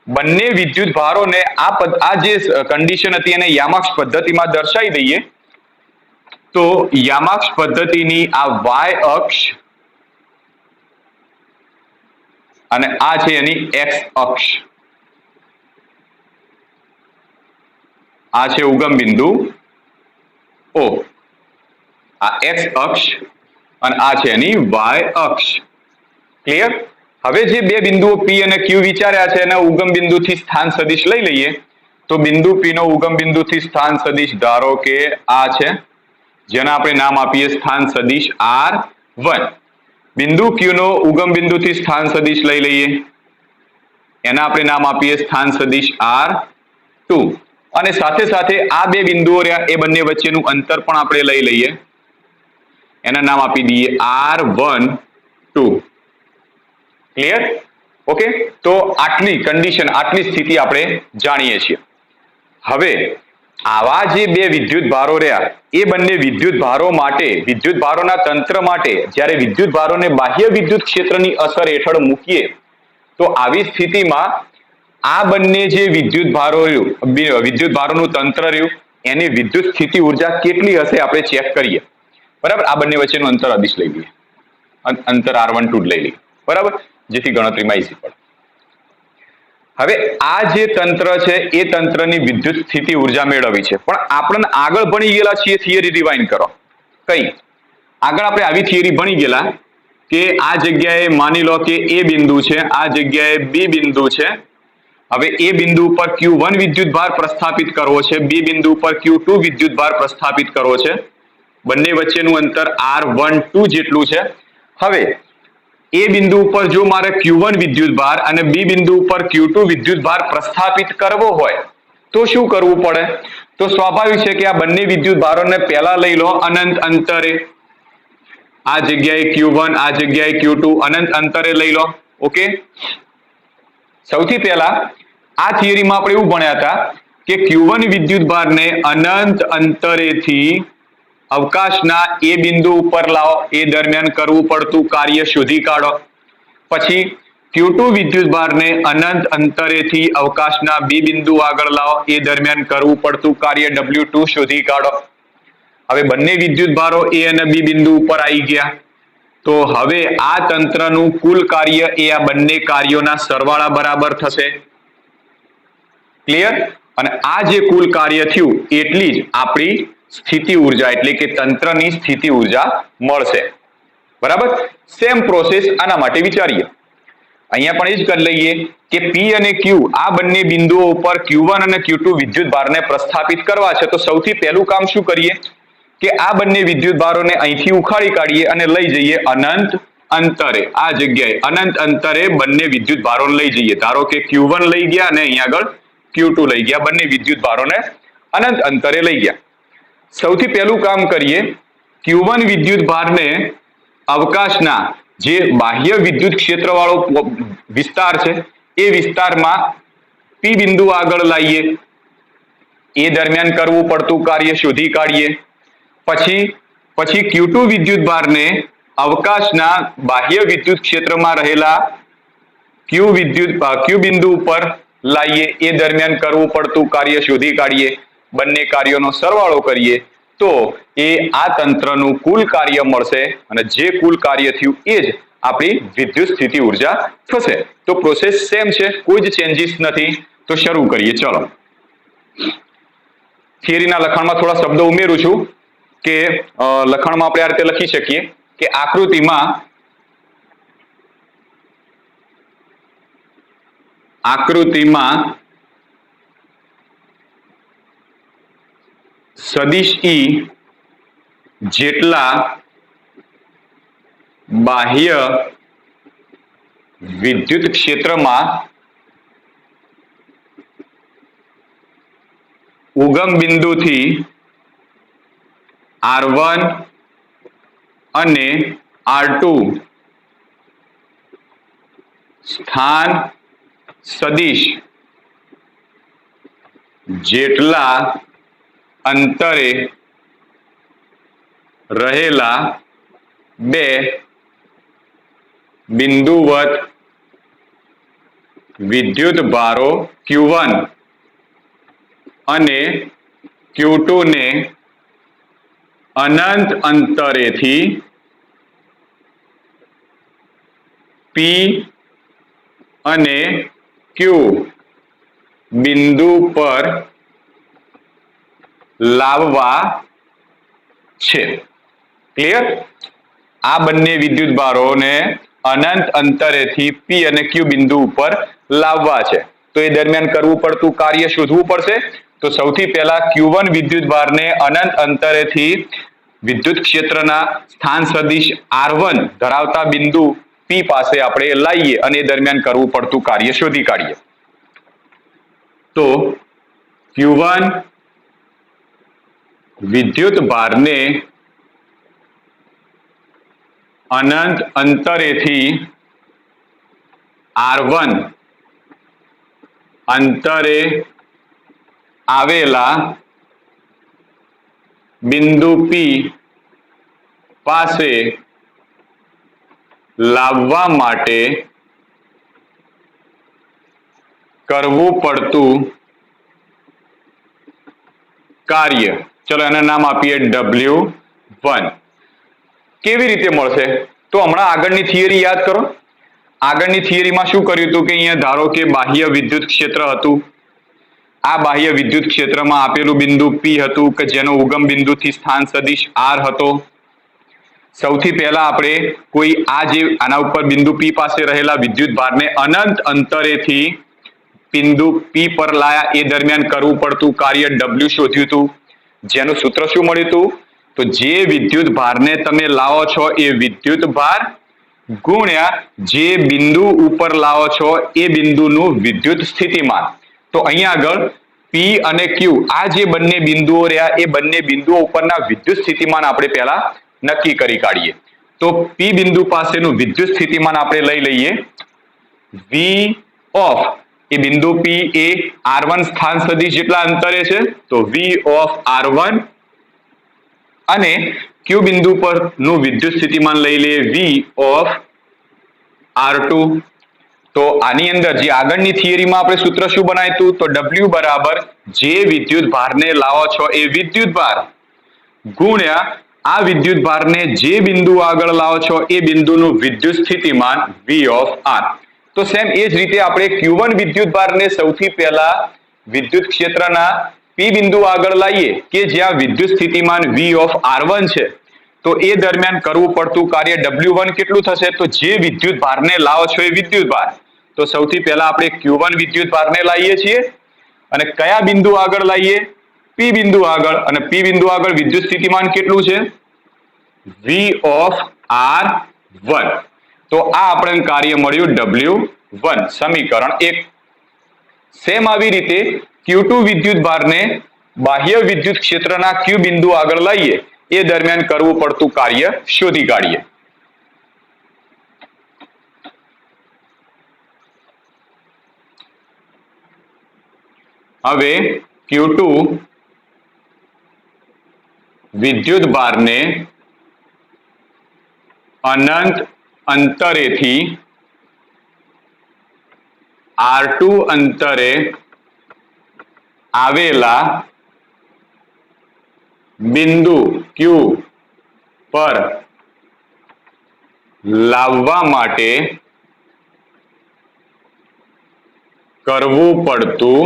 બંને વિદ્યુત ભારોને આ જે કન્ડિશન હતી એને યામાક્ષ પદ્ધતિમાં દર્શાવી દઈએ. તો યામાક્ષ પદ્ધતિની આ y અક્ષ અને આ છે એની x અક્ષ. આ છે ઉગમ બિંદુ O, આ x અક્ષ અને આ છે એની y અક્ષ. ક્લિયર? હવે જે બે બિંદુઓ P અને Q વિચાર્યા છે એના ઉગમ બિંદુથી સ્થાન સદિશ લઈ લઈએ. તો બિંદુ P નો ઉગમ બિંદુથી સ્થાન સદિશ ધારો કે આ છે, જેના આપણે નામ આપીએ સ્થાન સદિશ R1. બિંદુ Q નો ઉગમ બિંદુથી સ્થાન સદિશ લઈ લઈએ, એના આપણે નામ આપીએ સ્થાન સદિશ R2. અને સાથે સાથે આ બે બિંદુઓ રહ્યા એ બંને વચ્ચેનું અંતર પણ આપણે લઈ લઈએ, એના નામ આપી દઈએ R12. ક્લિયર? ઓકે, તો આટલી કન્ડિશન, આટલી સ્થિતિ આપણે જાણીએ છીએ. હવે આવા જે બે વિદ્યુત ભારો રહ્યા એ બંને વિદ્યુત ભારો માટે, વિદ્યુત ભારોના તંત્ર માટે જ્યારે વિદ્યુત ભારોને બાહ્ય વિદ્યુત ક્ષેત્રની અસર હેઠળ મૂકીએ તો આવી સ્થિતિમાં આ બંને જે વિદ્યુત ભારોનું તંત્ર રહ્યું એની વિદ્યુત સ્થિતિ ઉર્જા કેટલી હશે આપણે ચેક કરીએ. બરાબર? આ બંને વચ્ચેનું અંતર અદિશ લઈ લઈએ, અંતર R12 લઈ લઈએ. બરાબર? જેથી ગણતરીમાં ઈઝી પડે. હવે આ જે તંત્ર છે એ તંત્રની વિદ્યુત સ્થિતિ ઉર્જા મેળવવી છે, પણ આપણે આગળ ભણી ગયેલા છીએ થિયરી રિવાઇન્ડ કરો. કઈ આગળ આપણે આવી થિયરી ભણી ગયેલા કે આ જગ્યાએ માની લો કે A બિંદુ છે, આ જગ્યાએ B બિંદુ છે. હવે A બિંદુ ઉપર Q1 વિદ્યુત ભાર પ્રસ્થાપિત કરવો છે, B બિંદુ ઉપર Q2 વિદ્યુત ભાર પ્રસ્થાપિત કરવો છે. બંને વચ્ચેનું અંતર R12 જેટલું છે. હવે A બિંદુ ઉપર જો મારે Q1 વિદ્યુત ભાર અને B બિંદુ ઉપર Q2 વિદ્યુત ભાર પ્રસ્થાપિત કરવો હોય તો શું કરવું પડે? તો સ્વાભાવિક છે કે આ બંને વિદ્યુત ભારોને પહેલા લઈ લો અનંત અંતરે. આ જગ્યાએ Q1, આ જગ્યાએ Q2 અનંત અંતરે લઈ લો. ઓકે, સૌથી પહેલા આ થિયરીમાં આપણે એવું ભણ્યા હતા કે Q1 વિદ્યુત ભારને અનંત અંતરેથી અવકાશના એ બિંદુ ઉપર લાવો, એ દરમિયાન કરવું પડતું કાર્ય શોધી કાઢો. પછી Q2 વિદ્યુત ભારને અનંત અંતરેથી અવકાશના B બિંદુ આગળ લાવો, એ દરમિયાન કરવું પડતું કાર્ય W2 શોધી કાઢો. હવે બંને વિદ્યુત ભારો A અને B બિંદુ ઉપર આવી ગયા. તો હવે આ તંત્રનું કુલ કાર્ય એ આ બંને કાર્યોના સરવાળા બરાબર થશે. ક્લિયર? અને આ જે કુલ કાર્ય થયું એટલી જ આપણી સ્થિતિ ઉર્જા એટલે કે તંત્રની સ્થિતિ ઉર્જા મળશે. બરાબર? સેમ પ્રોસેસ આના માટે વિચારીએ. અહીંયા પણ એ જ કરી લઈએ કે P અને Q આ બંને બિંદુઓ ઉપર Q1 અને Q2 વિદ્યુત ભારને પ્રસ્થાપિત કરવા છે. તો સૌથી પહેલું કામ શું કરીએ કે આ બંને વિદ્યુત ભારોને અહીંથી ઉખાડી કાઢીએ અને લઈ જઈએ અનંત અંતરે. આ જગ્યાએ અનંત અંતરે બંને વિદ્યુત ભારોને લઈ જઈએ. ધારો કે Q1 લઈ ગયા અને અહીંયા આગળ Q2 લઈ ગયા, બંને વિદ્યુત ભારોને અનંત અંતરે લઈ ગયા. સૌથી પહેલું કામ કરીએ, Q1 વિદ્યુત ભારને અવકાશના જે બાહ્ય વિદ્યુત ક્ષેત્ર વાળો વિસ્તાર છે એ વિસ્તારમાં પી બિંદુ આગળ લાવીએ, એ દરમિયાન કરવું પડતું કાર્ય શોધી કાઢીએ. પછી Q2 વિદ્યુત ભારને અવકાશના બાહ્ય વિદ્યુત ક્ષેત્રમાં રહેલા Q બિંદુ ઉપર લાવીએ, એ દરમિયાન કરવું પડતું કાર્ય શોધી કાઢીએ. બંને કાર્યોનો સરવાળો કરીએ તો એ આ તંત્રનું કુલ કાર્ય મળશે અને જે કુલ કાર્ય થયું એ જ આપણી વિદ્યુત સ્થિતિ ઉર્જા થશે. તો પ્રોસેસ સેમ છે, કોઈ જ ચેન્જીસ નથી. તો શરૂ કરીએ. ચલો, થિયરીના લખાણમાં થોડા શબ્દો ઉમેરું છું કે લખાણમાં આપણે આ રીતે લખી શકીએ કે આકૃતિમાં સદિશ ઈ જેટલા બાહ્ય વિદ્યુત ક્ષેત્રમાં ઉગમ બિંદુથી R1 અને R2 સ્થાન સદિશ જેટલા અંતરે રહેલા બે બિંદુવત વિદ્યુત ભારો Q1 અને Q2 ને અનંત અંતરેથી P અને Q બિંદુ પર લાવવા છે. ક્લિયર? આ બંને વિદ્યુત ભારોને અનંત અંતરેથી P અને Q બિંદુ ઉપર લાવવા છે. તો એ દરમિયાન કરવું પડતું કાર્ય શોધવું પડશે. તો સૌથી પહેલા Q1 વિદ્યુત ભારને અનંત અંતરેથી વિદ્યુત ક્ષેત્રના સ્થાન સદિશ R1 ધરાવતા બિંદુ P પાસે આપણે લાવીએ અને એ દરમિયાન કરવું પડતું કાર્ય શોધી કાઢીએ. તો Q1 વિદ્યુત ભારને અનંત અંતરેથી R1 અંતરે આવેલા બિંદુ P પાસે લાવવા માટે કરવું પડતું કાર્ય, ચલો એનું નામ આપીએ W1. કેવી રીતે મળશે? તો હમણાં આગળની થિયરી યાદ કરો. આગળની થિયરીમાં શું કર્યું હતું કે અહીંયા ધારો કે બાહ્ય વિદ્યુત ક્ષેત્ર હતું. આ બાહ્ય વિદ્યુત ક્ષેત્રમાં આપેલું બિંદુ P હતું કે જેનો ઉગમ બિંદુથી સ્થાન સદિશ R હતો. સૌથી પહેલા આપણે કોઈ આના ઉપર બિંદુ P પાસે રહેલા વિદ્યુત ભારને અનંત અંતરેથી બિંદુ P પર લાયા, એ દરમિયાન કરવું પડતું કાર્ય W શોધ્યું હતું. જેનું સૂત્ર શું મળ્યું હતું? તો જે વિદ્યુત ભારને તમે લાવો છો એ વિદ્યુત ભાર ગુણ્યા જે બિંદુ ઉપર લાવો છો એ બિંદુનું વિદ્યુત સ્થિતિમાન. તો અહીંયા આગળ P અને Q આ જે બંને બિંદુઓ રહ્યા એ બંને બિંદુઓ ઉપરના વિદ્યુત સ્થિતિમાન આપણે પહેલા નક્કી કરી કાઢીએ. તો P બિંદુ પાસેનું વિદ્યુત સ્થિતિમાન આપણે લઈ લઈએ V ઓફ, એ બિંદુ P એ R1 સ્થાન સદિશ જેટલા અંતરે છે તો V ઓફ R1 અને Q બિંદુ પરનું વિદ્યુત સ્થિતિમાન લઈ લઈએ V ઓફ R2. તો આની અંદર જે આગળની થિયરીમાં આપણે સૂત્ર શું બનાવ્યું હતું? તો W બરાબર જે વિદ્યુત ભારને લાવો છો એ વિદ્યુત ભાર ગુણ્યા આ વિદ્યુત ભારને જે બિંદુ આગળ લાવો છો એ બિંદુનું વિદ્યુત સ્થિતિમાન V ઓફ R. તો સેમ એ જ રીતે આપણે Q1 વિદ્યુત ભારને સૌથી પહેલા વિદ્યુત ક્ષેત્રના P બિંદુ આગળ લાવીએ કે જ્યાં વિદ્યુત સ્થિતિમાન V ઓફ R1 છે. તો એ દરમિયાન કરવું પડતું કાર્ય W1 કેટલું થશે? તો જે વિદ્યુત ભારને લાવો છો એ વિદ્યુત ભાર. તો સૌથી પહેલા આપણે Q1 વિદ્યુત ભારને લાવીએ છીએ અને કયા બિંદુ આગળ લાવીએ? P બિંદુ આગળ. અને P બિંદુ આગળ વિદ્યુત સ્થિતિમાન કેટલું છે? V of R1. તો આ આપણને કાર્ય મળ્યું W1, સમીકરણ 1. સેમ આવી રીતે Q2 વિદ્યુત ભારને બાહ્ય વિદ્યુત ક્ષેત્રના Q બિંદુ આગળ લાવીએ એ દરમિયાન કરવું પડતું કાર્ય શોધી કાઢીએ. હવે Q2 વિદ્યુત ભારને અનંત અંતરેથી R2 અંતરે આવેલા બિંદુ Q પર લાવવા માટે કરવું પડતું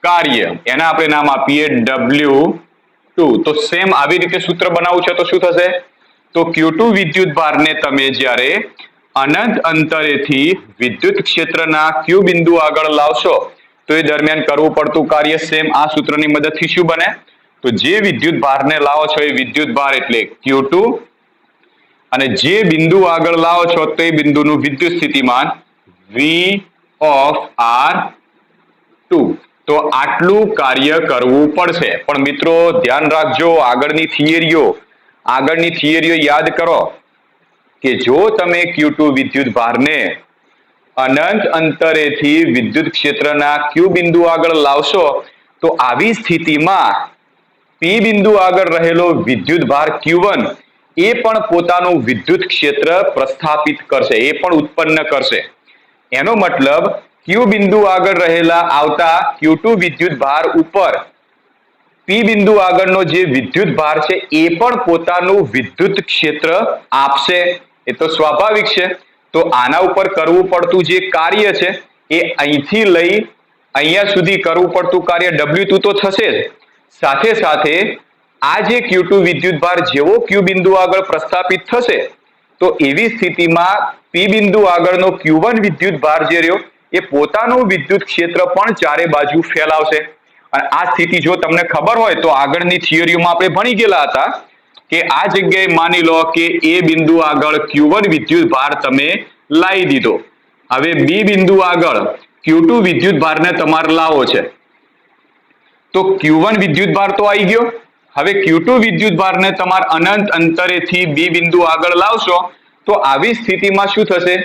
કાર્ય, એના આપણે નામ આપીએ W2. તો સેમ આવી રીતે સૂત્ર બનાવવું છે તો શું થશે? તો Q2 વિદ્યુત ભારને તમે જ્યારે અનંત અંતરેથી વિદ્યુત ક્ષેત્રના Q બિંદુ આગળ લાવશો તો એ દરમિયાન કરવું પડતું કાર્ય સેમ આ સૂત્રની મદદથી શું બને? તો જે વિદ્યુત ભારને લાવો છો એ વિદ્યુત ભાર એટલે Q2 અને જે બિંદુ આગળ લાવો છો તે બિંદુનું વિદ્યુત સ્થિતિમાન V of R2. તો આટલું કાર્ય કરવું પડશે. પણ મિત્રો ધ્યાન રાખજો, આગળની થિયરીઓ યાદ કરો કે જો તમે Q2 વિદ્યુત ભારને અનંત અંતરેથી વિદ્યુત ક્ષેત્રના Q બિંદુ આગળ લાવશો તો આવી સ્થિતિમાં P બિંદુ આગળ રહેલો વિદ્યુત ભાર Q1 એ પણ પોતાનું વિદ્યુત ક્ષેત્ર પ્રસ્થાપિત કરશે, એ પણ ઉત્પન્ન કરશે. એનો મતલબ Q બિંદુ આગળ રહેલા આવતા Q2 વિદ્યુત ભાર ઉપર P બિંદુ આગળનો જે વિદ્યુત ભાર છે એ પણ પોતાનું વિદ્યુત ક્ષેત્ર આપશે. એ તો સ્વાભાવિક છે. તો આના ઉપર કરવું પડતું જે કાર્ય છે એ અહીંથી લઈ અહીંયા સુધી કરવું પડતું કાર્ય W2 તો થશે જ. સાથે સાથે આ જે Q2 વિદ્યુત ભાર જેવો Q બિંદુ આગળ પ્રસ્થાપિત થશે તો એવી સ્થિતિમાં P બિંદુ આગળનો Q1 વિદ્યુત ભાર જે રહ્યો એ પોતાનું વિદ્યુત ક્ષેત્ર પણ ચારે બાજુ ફેલાવશે. અને આ સ્થિતિ જો તમને ખબર હોય તો આગળની થિયરીઓમાં આપણે ભણી ગયેલા હતા કે આ જગ્યાએ માની લો કે એ બિંદુ આગળ Q1 વિદ્યુત ભાર તમે લાવી દીધો. હવે B બિંદુ આગળ Q2 વિદ્યુત ભારને તમારે લાવવો છે. તો Q1 વિદ્યુત ભાર તો આવી ગયો. હવે Q2 વિદ્યુત ભારને તમારે અનંત અંતરેથી B બિંદુ આગળ લાવશો તો આવી સ્થિતિમાં શું થશે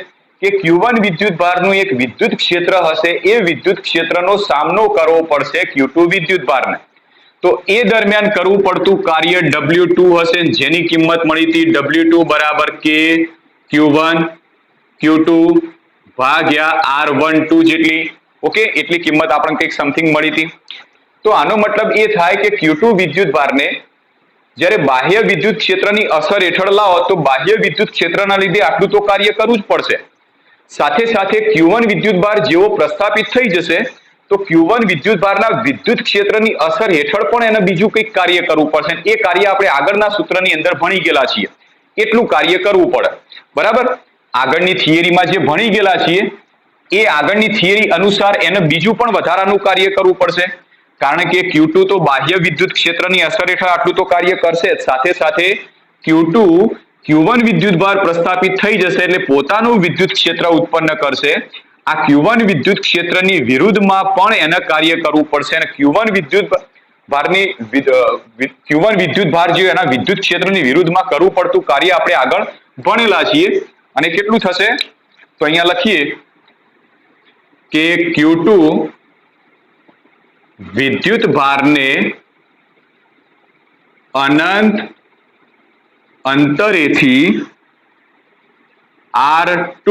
કે Q1 વિદ્યુત ભારનું એક વિદ્યુત ક્ષેત્ર હશે, એ વિદ્યુત ક્ષેત્રનો સામનો કરવો પડશે Q2 વિદ્યુત ભારને. તો એ દરમિયાન કરવું પડતું કાર્ય W2 હશે, જેની કિંમત મળી હતી W2 બરાબર K Q1 Q2 ભાગ્યા R12 જેટલી. ઓકે, એટલી કિંમત આપણને કંઈક સમથિંગ મળી હતી. તો આનો મતલબ એ થાય કે Q2 વિદ્યુત ભારને જ્યારે બાહ્ય વિદ્યુત ક્ષેત્રની અસર હેઠળ લાવો તો બાહ્ય વિદ્યુત ક્ષેત્રના લીધે આટલું તો કાર્ય કરવું જ પડશે. સાથે સાથે Q1 વિદ્યુત ભાર જેવો પ્રસ્થાપિત થઈ જશે તો Q1 વિદ્યુત ભારના વિદ્યુત ક્ષેત્રની અસર હેઠળ પણ એને બીજું કંઈક કાર્ય કરવું પડશે. એ કાર્ય આપણે આગળના સૂત્રની અંદર ભણી ગયેલા છીએ, એટલું કાર્ય કરવું પડે. બરાબર? આગળની થિયરીમાં જે ભણી ગયેલા છીએ એ આગળની થિયરી અનુસાર એને બીજું પણ વધારાનું કાર્ય કરવું પડશે. કારણ કે Q2 તો બાહ્ય વિદ્યુત ક્ષેત્રની અસર હેઠળ આટલું તો કાર્ય કરશે જ. સાથે સાથે Q2 Q1 વિદ્યુત ભાર પ્રસ્થાપિત થઈ જશે એટલે પોતાનું વિદ્યુત ક્ષેત્ર ઉત્પન્ન કરશે. આ Q1 વિદ્યુત ક્ષેત્રની વિરુદ્ધમાં પણ એને કાર્ય કરવું પડશે અને Q1 વિદ્યુત ભાર જે એના વિદ્યુત ક્ષેત્રની વિરુદ્ધમાં કરવું પડતું કાર્ય આપણે આગળ ભણેલા છીએ. અને કેટલું થશે તો અહીંયા લખીએ કે Q2 વિદ્યુત ભારને અનંત અંતરેથી R2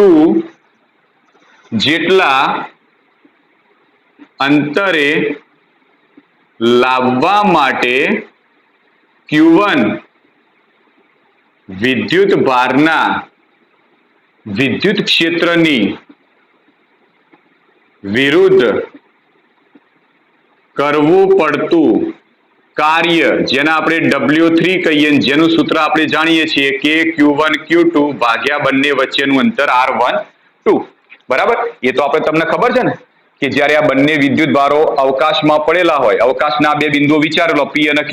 જેટલા અંતરે લાવવા માટે Q1 વિદ્યુત ભારના વિદ્યુત ક્ષેત્રની વિરુદ્ધ કરવું પડતું કાર્ય, જેને આપણે W3 કહીએ, જેનું સૂત્ર આપણે જાણીએ છીએ કે Q1 Q2 ભાગ્યા બંને વચ્ચેનું અંતર R12. બરાબર? એ તો આપણે તમને ખબર છે ને કે જ્યારે આ બંને વિદ્યુત ભારો અવકાશમાં પડેલા હોય, અવકાશના બે બિંદુઓ વિચારી લો P અને Q,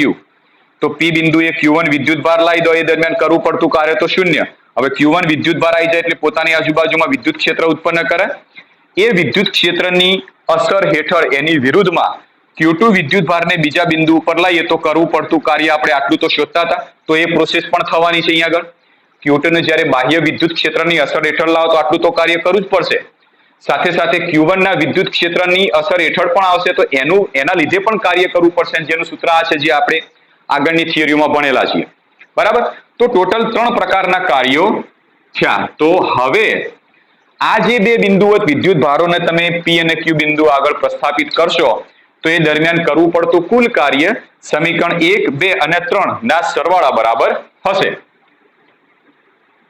તો P બિંદુએ Q1 વિદ્યુત ભાર લાવી દો, એ દરમિયાન કરવું પડતું કાર્ય તો શૂન્ય. હવે Q1 વિદ્યુત ભાર આવી જાય એટલે પોતાની આજુબાજુમાં વિદ્યુત ક્ષેત્ર ઉત્પન્ન કરે. એ વિદ્યુત ક્ષેત્રની અસર હેઠળ એની વિરુદ્ધમાં Q2 વિદ્યુત ભારને બીજા બિંદુ ઉપર લાવીએ તો કરવું પડતું કાર્ય આપણે આટલું તો શોધતા હતા. તો એ પ્રોસેસ પણ થવાની છે અહીંયા આગળ. Q2 ને જ્યારે બાહ્ય વિદ્યુત ક્ષેત્રની અસર હેઠળ લાવો તો આટલું તો કાર્ય કરવું જ પડશે. સાથે સાથે Q1 ના વિદ્યુત ક્ષેત્રની અસર હેઠળ પણ આવશે, તો એના લીધે પણ કાર્ય કરવું પડશે, જેનું સૂત્ર આ છે જે આપણે આગળની થિયરીમાં ભણેલા છીએ. બરાબર. તો ટોટલ 3 પ્રકારના કાર્યો થયા. તો હવે આ જે બે બિંદુવત વિદ્યુત ભારોને તમે P અને Q બિંદુ આગળ પ્રસ્થાપિત કરશો, તો એ દરમિયાન કરવું પડતું કુલ કાર્ય સમીકરણ 1, 2 અને 3 ના સરવાળા બરાબર હશે.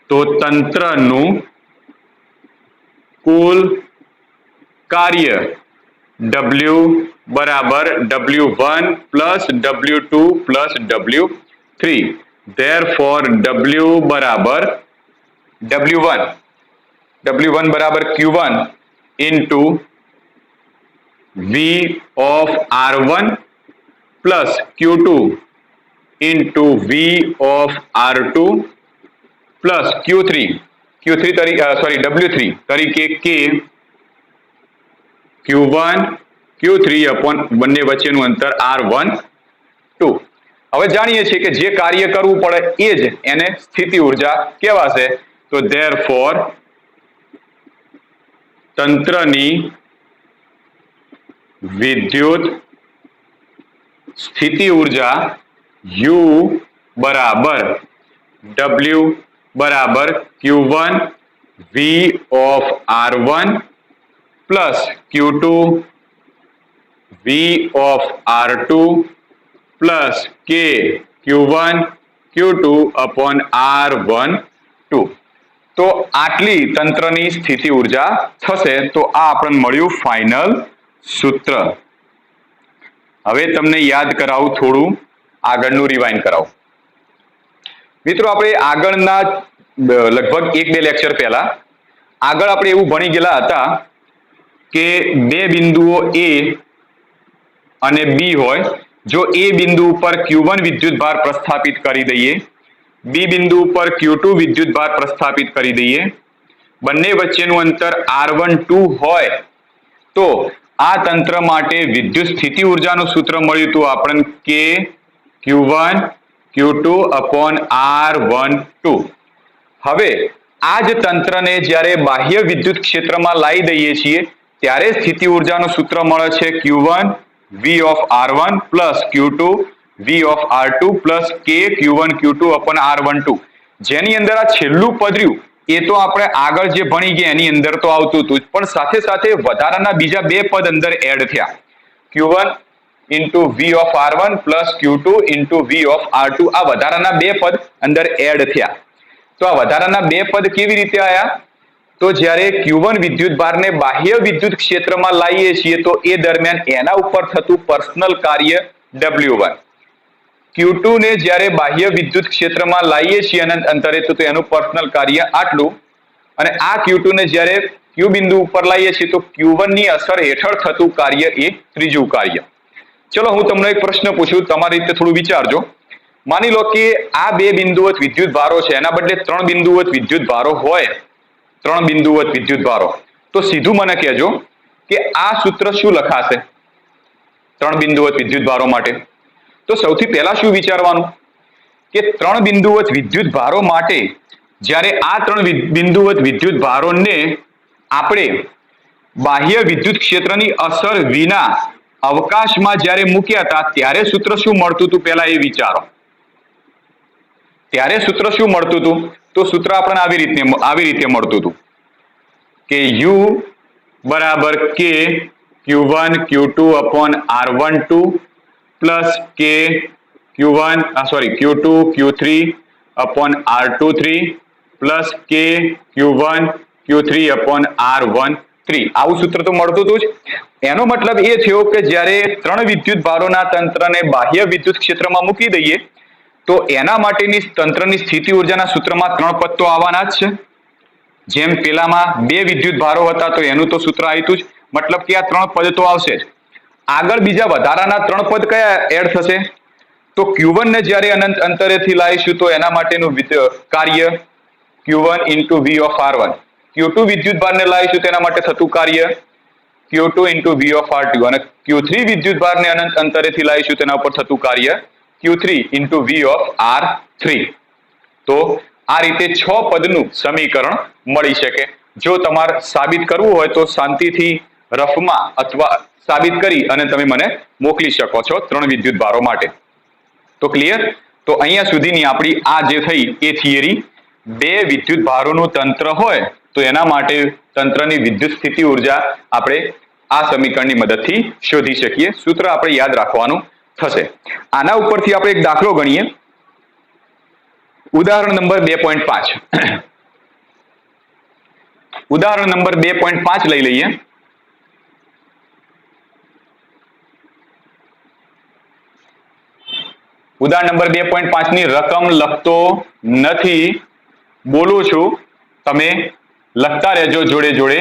તો તંત્રનું કુલ કાર્ય W બરાબર W1 plus W2 plus W3. Therefore W બરાબર W1 બરાબર Q1 into V of R1 plus Q2 into V of R2 plus W3 તરીકે K Q1 Q3 upon બંને વચ્ચેનું અંતર R1 2. હવે જાણીએ છીએ કે જે કાર્ય કરવું પડે એ જ એને સ્થિતિ ઉર્જા કહેવાશે. તો therefore તંત્રની વિદ્યુત સ્થિતિ ઉર્જા U બરાબર W બરાબર Q1 V of R1 plus Q2 V of R2 plus K Q1 Q2 upon R1 2. તો આટલી તંત્રની સ્થિતિ ઉર્જા થશે. તો આ આપણને મળ્યું ફાઇનલ સૂત્ર. હવે તમને યાદ કરાવું, થોડું આગળનું રિવાઇન્ડ કરાવું. મિત્રો, આપણે આગળના લગભગ 1-2 લેક્ચર પહેલા આગળ આપણે એવું ભણી ગયેલા હતા કે બે બિંદુઓ A અને B હોય. જો A બિંદુ ઉપર Q1 વિદ્યુત ભાર પ્રસ્થાપિત કરી દઈએ, B બિંદુ ઉપર Q2 વિદ્યુત ભાર પ્રસ્થાપિત કરી દઈએ, બંને વચ્ચેનું અંતર R12 હોય, તો આ તંત્ર માટે વિદ્યુત સ્થિતિ ઉર્જાનું સૂત્ર મળ્યું હતું આપણને K Q1 Q2 upon R12. હવે આ જ તંત્રને જ્યારે બાહ્ય વિદ્યુત ક્ષેત્રમાં લાવી દઈએ છીએ ત્યારે સ્થિતિ ઉર્જાનું સૂત્ર મળે છે Q1 V of R1 plus Q2 V of R2 plus K Q1 Q2 upon R12. જેની અંદર આ છેલ્લું પદ રહ્યું એ તો આપણે આગળ જે ભણી ગયા એની અંદર તો આવતું હતું જ, પણ સાથે સાથે વધારાના બીજા બે પદ અંદર એડ થયા. Q1 into V of R1 plus Q2 into V of R2. આ વધારાના બે પદ અંદર એડ થયા. તો આ વધારાના બે પદ કેવી રીતે આવ્યા? તો જ્યારે Q1 વિદ્યુત ભારને બાહ્ય વિદ્યુત ક્ષેત્રમાં લાવીએ છીએ તો એ દરમિયાન એના ઉપર થતું પર્સનલ કાર્ય W1. Q2 ને જ્યારે બાહ્ય વિદ્યુત ક્ષેત્રમાં લાવીએ છીએ અનંત અંતરે તો એનું પર્સનલ કાર્ય આટલું. અને આ Q2 ને જ્યારે Q બિંદુ ઉપર લાવીએ છીએ તો Q1 ની અસર હેઠળ થતું કાર્ય એ ત્રીજું કાર્ય. ચલો હું તમને એક પ્રશ્ન પૂછું, તમારી રીતે થોડું વિચારજો. માની લો કે આ બે બિંદુવત વિદ્યુત ભારો છે, એના બદલે 3 બિંદુવત વિદ્યુત ભારો હોય, 3 બિંદુવત વિદ્યુત ભારો, તો સીધું મને કહેજો કે આ સૂત્ર શું લખાશે 3 બિંદુવત વિદ્યુત ભારો માટે? તો સૌથી પહેલા શું વિચારવાનું કે 3 બિંદુવત વિદ્યુત ભારો માટે જ્યારે આ 3 બિંદુવત વિદ્યુત ભારોને આપણે બાહ્ય વિદ્યુત ક્ષેત્રની અસર વિના અવકાશમાં જ્યારે મૂક્યા હતા ત્યારે સૂત્ર શું મળતું હતું પહેલા એ વિચારો. ત્યારે સૂત્ર શું મળતું હતું? તો સૂત્ર આપણને આવી રીતે મળતું હતું કે U બરાબર K Q1 Q2 upon R12 plus K Q2 Q3 upon R23 plus K Q1 Q3 upon R13. આવું સૂત્ર તો મળતું હતું જ. એનો મતલબ એ થયો કે જ્યારે 3 વિદ્યુત ભારોના તંત્રને બાહ્ય વિદ્યુત ક્ષેત્રમાં મૂકી દઈએ તો એના માટેની તંત્રની સ્થિતિ ઉર્જાના સૂત્રમાં 3 પદ તો આવવાના જ છે. જેમ પેલામાં 2 વિદ્યુત ભારો હતા તો એનું તો સૂત્ર આવ્યું જ, મતલબ કે આ 3 પદ તો આવશે જ. આગળ બીજા વધારાના 3 પદ કયા એડ થશે? તો Q1 ને જ્યારે અનંત અંતરેથી લાવીશું તો એના માટેનું કાર્ય Q1 into V of R1. Q2 વિદ્યુત ભારને લાવીશું તેના માટે થતું કાર્ય Q2 into V of R2. અને Q3 વિદ્યુત ભારને અનંત અંતરેથી લાવીશું તેના ઉપર થતું કાર્ય Q3 into V of R3. તો આ રીતે 6 પદનું સમીકરણ મળી શકે. જો તમારે સાબિત કરવું હોય તો શાંતિથી રફમાં અથવા સાબિત કરી અને તમે મને મોકલી શકો છો 3 વિદ્યુત ભારો માટે. તો ક્લિયર? તો અહીંયા સુધીની આપણી આ જે થઈ એ થિયરી. 2 વિદ્યુત ભારોનું તંત્ર હોય તો એના માટે તંત્રની વિદ્યુત સ્થિતિ ઉર્જા આપણે આ સમીકરણની મદદથી શોધી શકીએ. સૂત્ર આપણે યાદ રાખવાનું થશે. આના ઉપરથી આપણે એક દાખલો ગણીએ. ઉદાહરણ નંબર 2.5. ઉદાહરણ નંબર 2.5 લઈ લઈએ. ઉદાહરણ નંબર 2.5 ની રકમ લખતો નથી, બોલું છું, તમે લખતા રહેજો જોડે જોડે.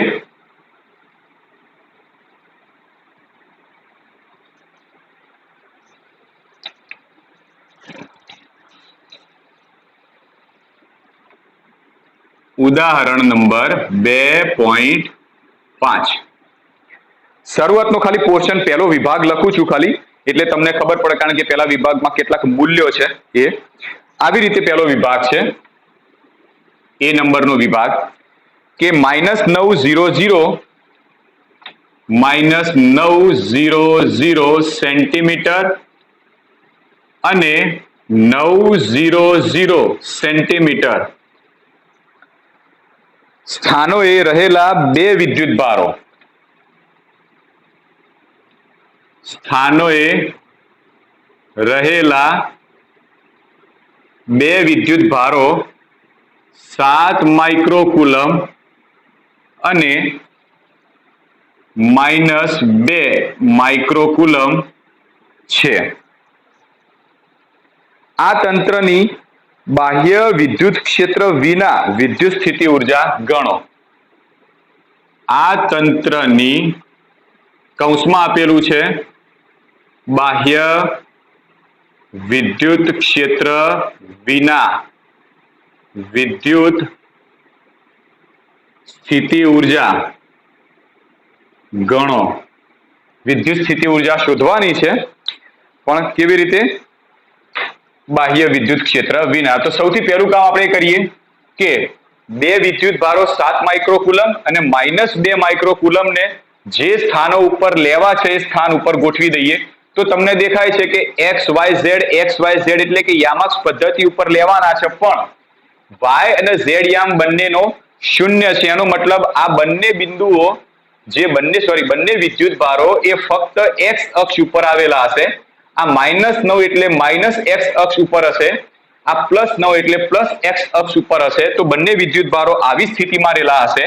ઉદાહરણ નંબર 2.5. શરૂઆતનો ખાલી પોર્શન પહેલો વિભાગ લખું છું ખાલી, એટલે તમને ખબર પડે, કારણ કે પહેલા વિભાગમાં કેટલાક મૂલ્યો છે. એ આવી રીતે પહેલો વિભાગ છે, એ નંબરનો વિભાગ, કે -900 સેન્ટીમીટર અને 900 સેન્ટીમીટર સ્થાનોએ રહેલા 2 વિદ્યુત ભારો. સ્થાનોએ રહેલા 2 વિદ્યુત ભારો 7 માઇક્રોકુલમ અને -2 માઇક્રોકુલમ છે. આ તંત્રની બાહ્ય વિદ્યુત ક્ષેત્ર વિના વિદ્યુત સ્થિતિ ઉર્જા ગણો. આ તંત્રની, કૌંસમાં આપેલું છે, બાહ્ય વિદ્યુત ક્ષેત્ર વિના વિદ્યુત સ્થિતિ ઉર્જા ગણો. વિદ્યુત સ્થિતિ ઉર્જા શોધવાની છે, પણ કેવી રીતે? બાહ્ય વિદ્યુત ક્ષેત્ર વિના. તો સૌથી પહેલું કામ આપણે કરીએ કે 2 વિદ્યુત ભારો 7 માઇક્રોકુલમ અને -2 માઇક્રોકુલમ ને જે સ્થાનો ઉપર લેવા છે એ સ્થાન ઉપર ગોઠવી દઈએ. તો તમને દેખાય છે કે XYZ એટલે કે યામાક્ષ પદ્ધતિ ઉપર લેવાના છે, પણ Y અને Z યામ બંનેનો 0 છે. એનો મતલબ આ બંને બિંદુઓ, જે બંને વિદ્યુત ભારો એ ફક્ત X અક્ષ ઉપર આવેલા હશે. આ -9 એટલે -X અક્ષ ઉપર હશે, આ +9 એટલે +X અક્ષ ઉપર હશે. તો બંને વિદ્યુત ભારો આવી સ્થિતિમાં રહેલા હશે.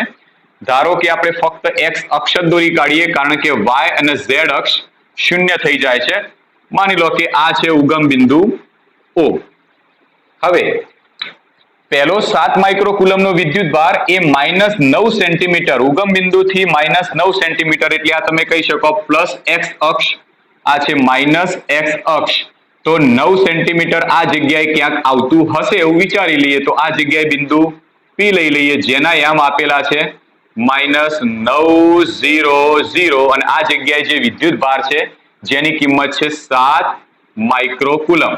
ધારો કે આપણે ફક્ત X અક્ષ જ દોરી કાઢીએ, કારણ કે Y અને Z અક્ષ 0 થઈ જાય છે. માની લો કે આ છે ઉગમ બિંદુ O. હવે પહેલો 7 માઇક્રોકુલમનો વિદ્યુત ભાર એ -9 સેન્ટીમીટર, ઉગમ બિંદુથી -9 સેન્ટીમીટર, એટલે આ તમે કહી શકો +X અક્ષ, આ છે -X અક્ષ. તો 9 સેન્ટીમીટર આ જગ્યાએ ક્યાંક આવતું હશે એવું વિચારી લઈએ. તો આ જગ્યાએ બિંદુ P લઈ લઈએ, જેના યામ આપેલા છે -900, અને આ જગ્યાએ જે વિદ્યુત ભાર છે જેની કિંમત છે 7 માઇક્રોકુલમ.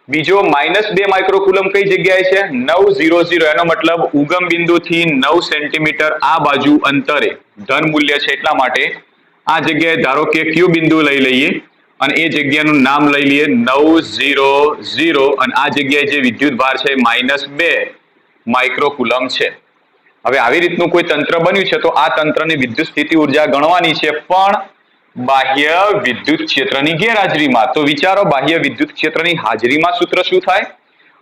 બીજો -2 માઇક્રોકુલમ કઈ જગ્યાએ છે? 900. એનો મતલબ ઉગમ બિંદુથી 9 સેન્ટીમીટર આ બાજુ અંતરે ધન મૂલ્ય છે, એટલા માટે આ જગ્યાએ ધારો કે Q બિંદુ લઈ લઈએ અને એ જગ્યાનું નામ લઈ લઈએ 900, અને આ જગ્યાએ જે વિદ્યુત ભાર છે -2 માઇક્રોકુલમ છે. હવે આવી રીતનું કોઈ તંત્ર બન્યું છે, તો આ તંત્રની વિદ્યુત સ્થિતિ ઉર્જા ગણવાની છે, પણ બાહ્ય વિદ્યુત ક્ષેત્રની ગેરહાજરીમાં. તો વિચારો, બાહ્ય વિદ્યુત ક્ષેત્રની હાજરીમાં સૂત્ર શું થાય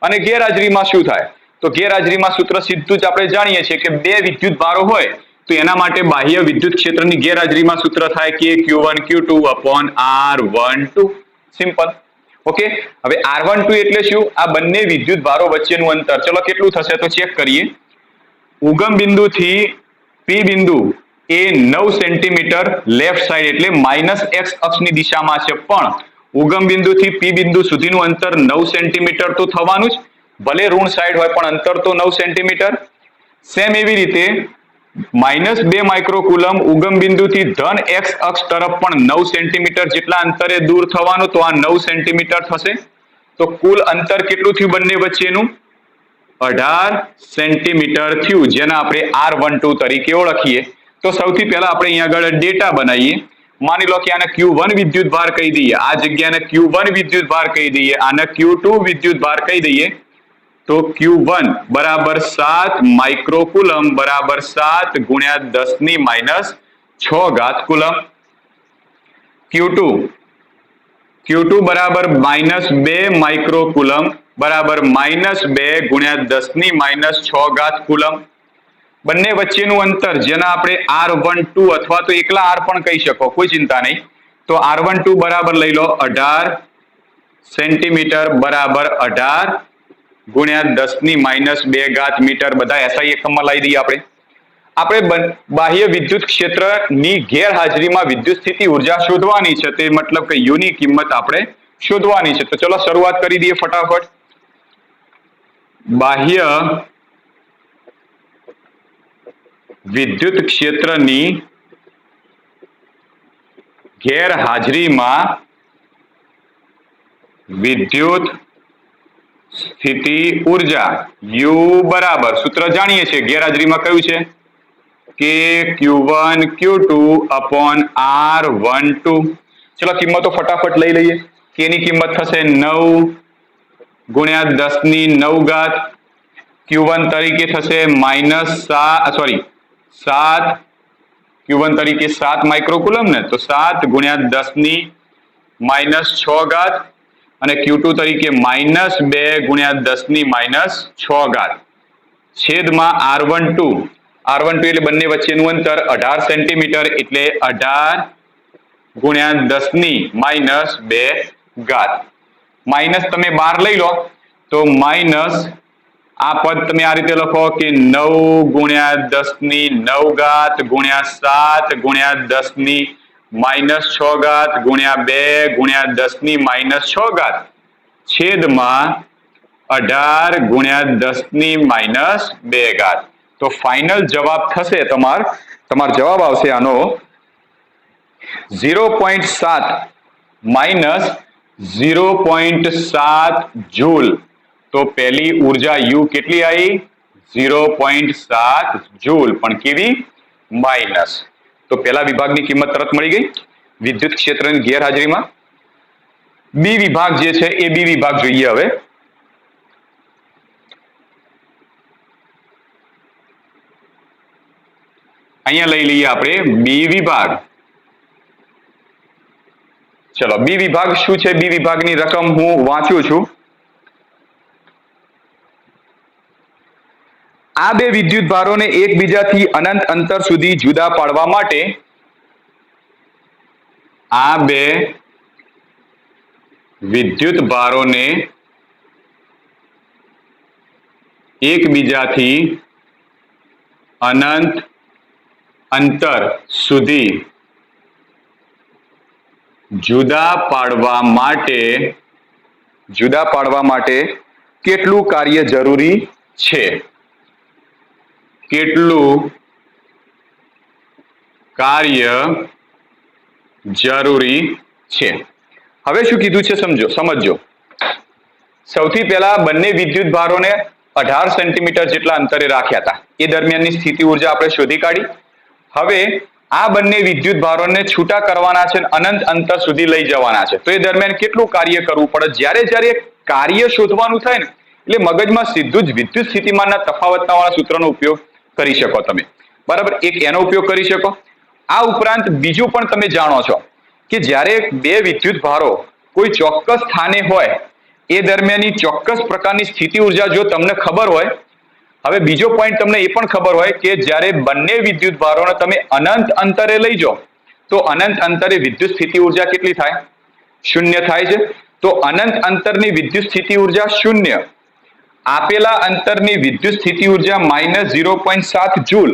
અને ગેરહાજરીમાં શું થાય? તો ગેરહાજરીમાં સૂત્ર સીધું જ આપણે જાણીએ છીએ કે 2 વિદ્યુત ભારો હોય તો એના માટે બાહ્ય વિદ્યુત ક્ષેત્રની ગેરહાજરીમાં સૂત્ર થાય કે Q1 Q2 upon R12. Simple. Okay. હવે R12 એટલે શું? આ બંને વિદ્યુત ભારો વચ્ચેનું અંતર. ચલો કેટલું થશે તો ચેક કરીએ. ઉગમ બિંદુથી P બિંદુ એ 9 સેન્ટીમીટર લેફ્ટ સાઈડ એટલે -X અક્ષની દિશામાં છે, પણ ઉગમ બિંદુથી P બિંદુ સુધીનું અંતર 9 સેન્ટીમીટર તો થવાનું જ, ભલે ઋણ સાઈડ હોય પણ અંતર તો 9 સેન્ટીમીટર. સેમ એવી રીતે -2 માઇક્રોકુલમ ઉગમ બિંદુથી ધન X અક્ષ તરફ પણ 9 સેન્ટીમીટર જેટલા અંતરે દૂર થવાનું, તો આ 9 સેન્ટીમીટર થશે. તો કુલ અંતર કેટલું થયું બંને વચ્ચેનું? 18 સેન્ટીમીટર થયું, જેના આપણે R12 તરીકે ઓળખીએ. તો સૌથી પહેલા આપણે અહીંયા આગળ ડેટા બનાવીએ. માની લો કે આને Q1 વિદ્યુત ભાર કહી દઈએ, આ જગ્યાને Q1 વિદ્યુત ભાર કહી દઈએ, આને Q2 વિદ્યુત ભાર કહી દઈએ. તો Q1 બરાબર 7 માઇક્રોકુલમ બરાબર 7 ગુણ્યા 10 ની માઇનસ 6 ઘાત કુલમ. Q2 બરાબર -2 માઇક્રોકુલમ બરાબર -2 ગુણ્યા 10 ની માઇનસ 6 ઘાત કુલમ. બંને વચ્ચેનું અંતર જેના આપણે R12 અથવા તો એકલા R પણ કહી શકો, કોઈ ચિંતા નહીં. તો R12 બરાબર લઈ લો 18 સેન્ટીમીટર બરાબર 18 ગુણ્યા 10 ની માઇનસ 2 ઘાત મીટર. બધા SI એકમમાં લાવી દઈએ. આપણે બાહ્ય વિદ્યુત ક્ષેત્રની ગેરહાજરીમાં વિદ્યુત સ્થિતિ ઉર્જા શોધવાની છે, તે મતલબ કે U ની કિંમત આપણે શોધવાની છે. તો ચલો શરૂઆત કરી દઈએ ફટાફટ. બાહ્ય વિદ્યુત ક્ષેત્રની ગેરહાજરીમાં વિદ્યુત સ્થિતિ ઉર્જા U બરાબર, સૂત્ર જાણીએ છીએ, ગેરહાજરીમાં કયું છે કે Q1 Q2 upon R12. ચલો કિંમતો ફટાફટ લઈ લઈએ. K ની કિંમત થશે 9 ગુણ્યા 10 ની 9 ઘાત. Q1 તરીકે થશે -7 Q1 તરીકે 7 માઇક્રોકુલમ ને, તો 7 ગુણ્યા 10 ની માઇનસ 6 ઘાત, અને Q2 તરીકે -2 ગુણ્યા 10 ની માઇનસ 6 ઘાત છેદમાં R12 એટલે બંને વચ્ચેનું અંતર 18 સેન્ટીમીટર, એટલે 18 ગુણ્યા 10 ની માઇનસ 2 ઘાત. માઇનસ તમે 12 લઈ લો તો માઇનસ આ પદ તમે આ રીતે લખો કે 9 ગુણ્યા 10 ની 9 ઘાત ગુણ્યા 7 ગુણ્યા 10 ની માઇનસ 6 ઘાત ગુણ્યા 2 ગુણ્યા 10 ની માઇનસ 6 ઘાત છેદમાં 18 ગુણ્યા 10 ની માઇનસ 2 ઘાત. તો ફાઇનલ જવાબ થશે તમારો જવાબ આવશે આનો 0.7 માઇનસ 0.7 જૂલ. તો પહેલી ઉર્જા U કેટલી આવી? 0.7 જૂલ, પણ કેવી? માઇનસ. તો પહેલા વિભાગની કિંમત તરત મળી ગઈ વિદ્યુત ક્ષેત્રની ગેરહાજરીમાં. બી વિભાગ જે છે એ બી વિભાગ જોઈએ હવે. અહીંયા લઈ લઈએ આપણે બી વિભાગ. ચલો બી વિભાગ શું છે? બી વિભાગની રકમ હું વાંચું છું. આ બે વિદ્યુત ભારોને એકબીજાથી અનંત અંતર સુધી જુદા પાડવા માટે એકબીજાથી અનંત અંતર સુધી જુદા પાડવા માટે કેટલું કાર્ય જરૂરી છે? કેટલું કાર્ય જરૂરી છે? હવે શું કીધું છે સમજો. સૌથી પહેલા બંને વિદ્યુત ભારોને 18 સેન્ટીમીટર જેટલા અંતરે રાખ્યા હતા. એ દરમિયાનની સ્થિતિ ઉર્જા આપણે શોધી કાઢી. હવે આ બંને વિદ્યુત ભારોને છૂટા કરવાના છે, અનંત અંતર સુધી લઈ જવાના છે. તો એ દરમિયાન કેટલું કાર્ય કરવું પડે? જ્યારે કાર્ય શોધવાનું થાય ને, એટલે મગજમાં સીધું જ વિદ્યુત સ્થિતિમાનના તફાવતના વાળા સૂત્રનો ઉપયોગ કરી શકો તમે. બરાબર, એક એનો ઉપયોગ કરી શકો. આ ઉપરાંત બીજું પણ તમે જાણો છો કે જ્યારે બે વિદ્યુત ભારો કોઈ ચોક્કસ સ્થાને હોય એ દરમિયાનની ચોક્કસ પ્રકારની સ્થિતિ ઉર્જા જો તમને ખબર હોય. હવે બીજો પોઈન્ટ તમને એ પણ ખબર હોય કે જ્યારે બંને વિદ્યુત ભારોને તમે અનંત અંતરે લઈ જાઓ તો અનંત અંતરે વિદ્યુત સ્થિતિ ઉર્જા કેટલી થાય? 0 થાય છે. તો અનંત અંતરની વિદ્યુત સ્થિતિ ઉર્જા 0, આપેલા અંતરની વિદ્યુત સ્થિતિ ઉર્જા -0.7 જૂલ.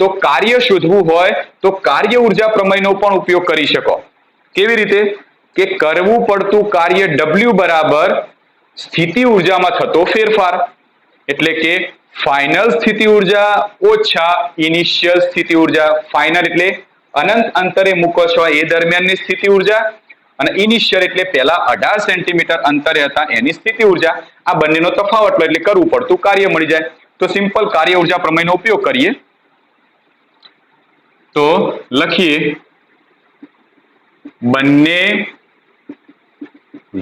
તો કાર્ય શોધવું હોય તો કાર્ય ઉર્જા પ્રમેયનો પણ ઉપયોગ કરી શકો. કેવી રીતે? કે કરવું પડતું કાર્ય W બરાબર સ્થિતિ ઉર્જામાં થતો ફેરફાર, એટલે કે ફાઇનલ સ્થિતિ ઉર્જા ઓછા ઇનિશિયલ સ્થિતિ ઉર્જા. ફાઇનલ એટલે અનંત અંતરે મૂકો છો એ દરમિયાનની સ્થિતિ ઉર્જા, અને ઇનિશિયલ એટલે પહેલા 18 સેન્ટીમીટર અંતરે હતા એની સ્થિતિ ઉર્જા. આ બંનેનો તફાવત લો એટલે કરવું પડતું કાર્ય મળી જાય. તો સિમ્પલ કાર્ય ઉર્જા પ્રમેયનો ઉપયોગ કરીએ. તો લખીએ બંને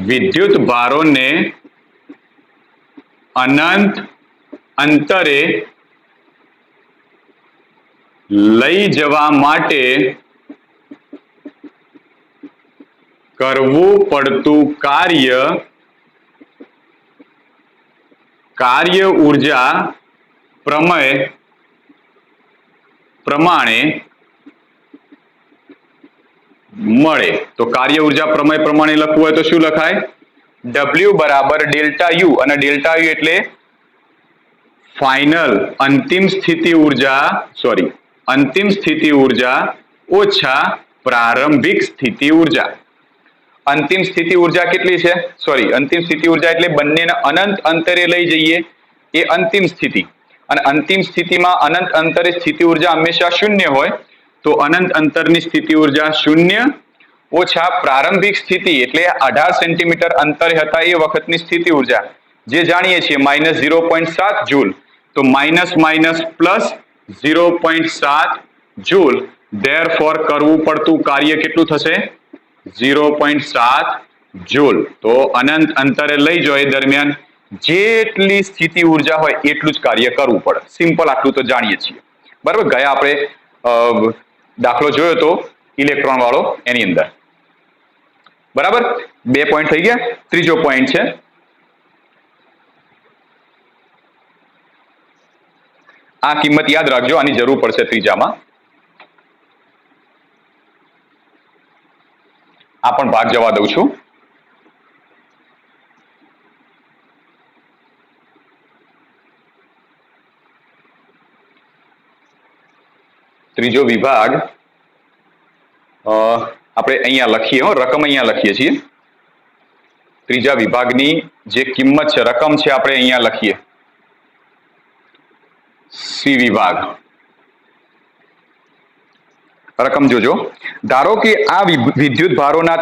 વિદ્યુત ભારોને અનંત અંતરે લઈ જવા માટે કરવું પડતું કાર્ય ઉર્જા પ્રમેય પ્રમાણે મળે. તો કાર્ય ઉર્જા પ્રમેય પ્રમાણે લખવું હોય તો શું લખાય? W બરાબર ડેલ્ટા યુ, અને ડેલ્ટા યુ એટલે ફાઇનલ અંતિમ સ્થિતિ ઉર્જા ઓછા પ્રારંભિક સ્થિતિ ઉર્જા. અંતિમ સ્થિતિ ઉર્જા કેટલી છે? અંતિમ સ્થિતિ ઉર્જા એટલે બંનેને અનંત અંતરે લઈ જઈએ એ અંતિમ સ્થિતિ. અને અંતિમ સ્થિતિમાં અનંત અંતરે સ્થિતિ ઉર્જા હંમેશા શૂન્ય હોય. તો અનંત અંતરની સ્થિતિ ઉર્જા શૂન્ય ઓછા પ્રારંભિક સ્થિતિ એટલે 18 સેન્ટીમીટર અંતરે હતા એ વખતની સ્થિતિ ઉર્જા જે જાણીએ છીએ -0.7 જૂલ. તો માઇનસ પ્લસ 0.7 જૂલ. ધેરફોર કરવું પડતું કાર્ય કેટલું થશે? 0.7 જૂલ. તો અનંત અંતરે લઈ જાય એ દરમિયાન જેટલી સ્થિતિ ઉર્જા હોય એટલું જ કાર્ય કરવું પડે. સિમ્પલ, આટલું તો જાણીએ છીએ. બરાબર. ગયા આપણે દાખલો જોયો તો ઇલેક્ટ્રોન વાળો એની અંદર. બરાબર. 2 પોઈન્ટ થઈ ગયા. ત્રીજો પોઈન્ટ છે આ કિંમત યાદ રાખજો, આની જરૂર પડશે ત્રીજામાં. આ પણ ભાગ જવા દઉં છું. ત્રીજો વિભાગ આપણે અહીંયા લખીએ, રકમ અહીંયા લખીએ છીએ. ત્રીજા વિભાગની જે કિંમત છે, રકમ છે, આપણે અહીંયા લખીએ. સી વિભાગ રકમ જોજો. ધારો કે આ વિદ્યુત ભારોના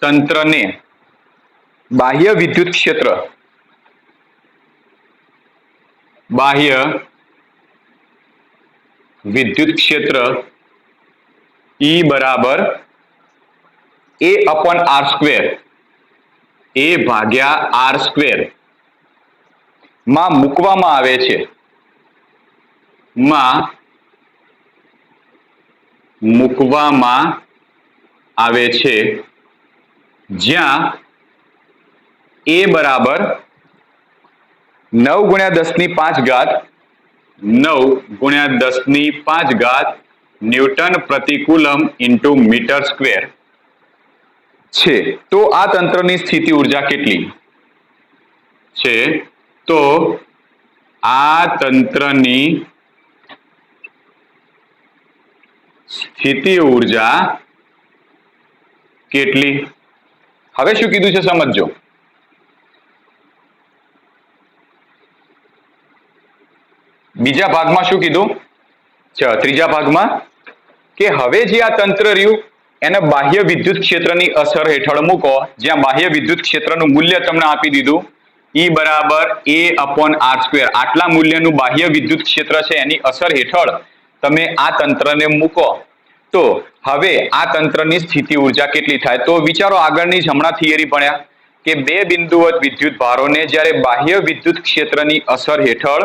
તંત્રને બાહ્ય વિદ્યુત ક્ષેત્ર E બરાબર A ભાગ્યા R² માં મૂકવામાં આવે છે, જ્યાં A બરાબર 9 × 10⁵ ન્યૂટન પ્રતિ કુલમ ઇન્ટુ મીટર સ્ક્વેર છે. તો આ તંત્રની સ્થિતિ ઉર્જા કેટલી છે? તો આ તંત્રની સ્થિતિ ઉર્જા કેટલી? હવે શું કીધું છે સમજજો. બીજા ભાગમાં શું કીધું? ત્રીજા ભાગમાં કે હવે જે આ તંત્ર રહ્યું એને બાહ્ય વિદ્યુત ક્ષેત્રની અસર હેઠળ મૂકો, જ્યાં બાહ્ય વિદ્યુત ક્ષેત્રનું મૂલ્ય તમને આપી દીધું E બરાબર A/R². આટલા મૂલ્યનું બાહ્ય વિદ્યુત ક્ષેત્ર છે એની અસર હેઠળ તમે આ તંત્રને મૂકો તો હવે આ તંત્રની સ્થિતિ ઉર્જા કેટલી થાય? તો વિચારો, આગળની જ હમણાં થિયરી ભણ્યા કે બે બિંદુવત વિદ્યુત ભારોને જ્યારે બાહ્ય વિદ્યુત ક્ષેત્રની અસર હેઠળ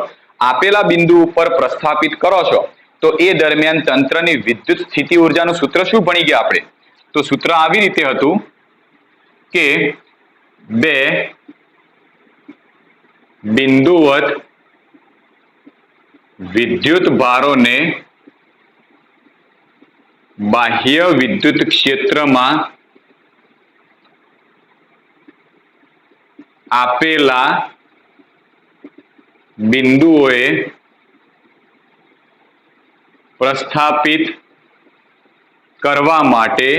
આપેલા બિંદુ ઉપર પ્રસ્થાપિત કરો છો તો એ દરમિયાન તંત્રની વિદ્યુત સ્થિતિ ઉર્જાનું સૂત્ર શું ભણી ગયા આપણે? તો સૂત્ર આવી રીતે હતું કે બે બિંદુવત વિદ્યુત ભારોને બાહ્ય વિદ્યુત ક્ષેત્રમાં આપેલા બિંદુઓએ પ્રસ્થાપિત કરવા માટે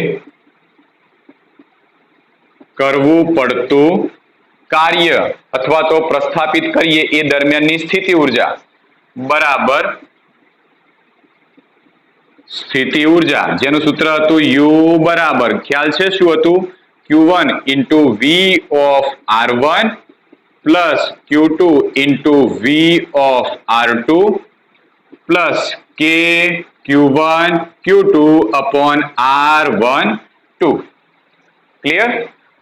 કરવું પડતું કાર્ય અથવા તો પ્રસ્થાપિત કરીએ એ દરમિયાનની સ્થિતિ ઉર્જા બરાબર સ્થિતિ ઉર્જા, જેનું સૂત્ર હતું યુ બરાબર ખ્યાલ છે શું હતું? Q1 into V of R1 plus Q2 into V of R2 plus K Q1 Q2 upon R12. Clear?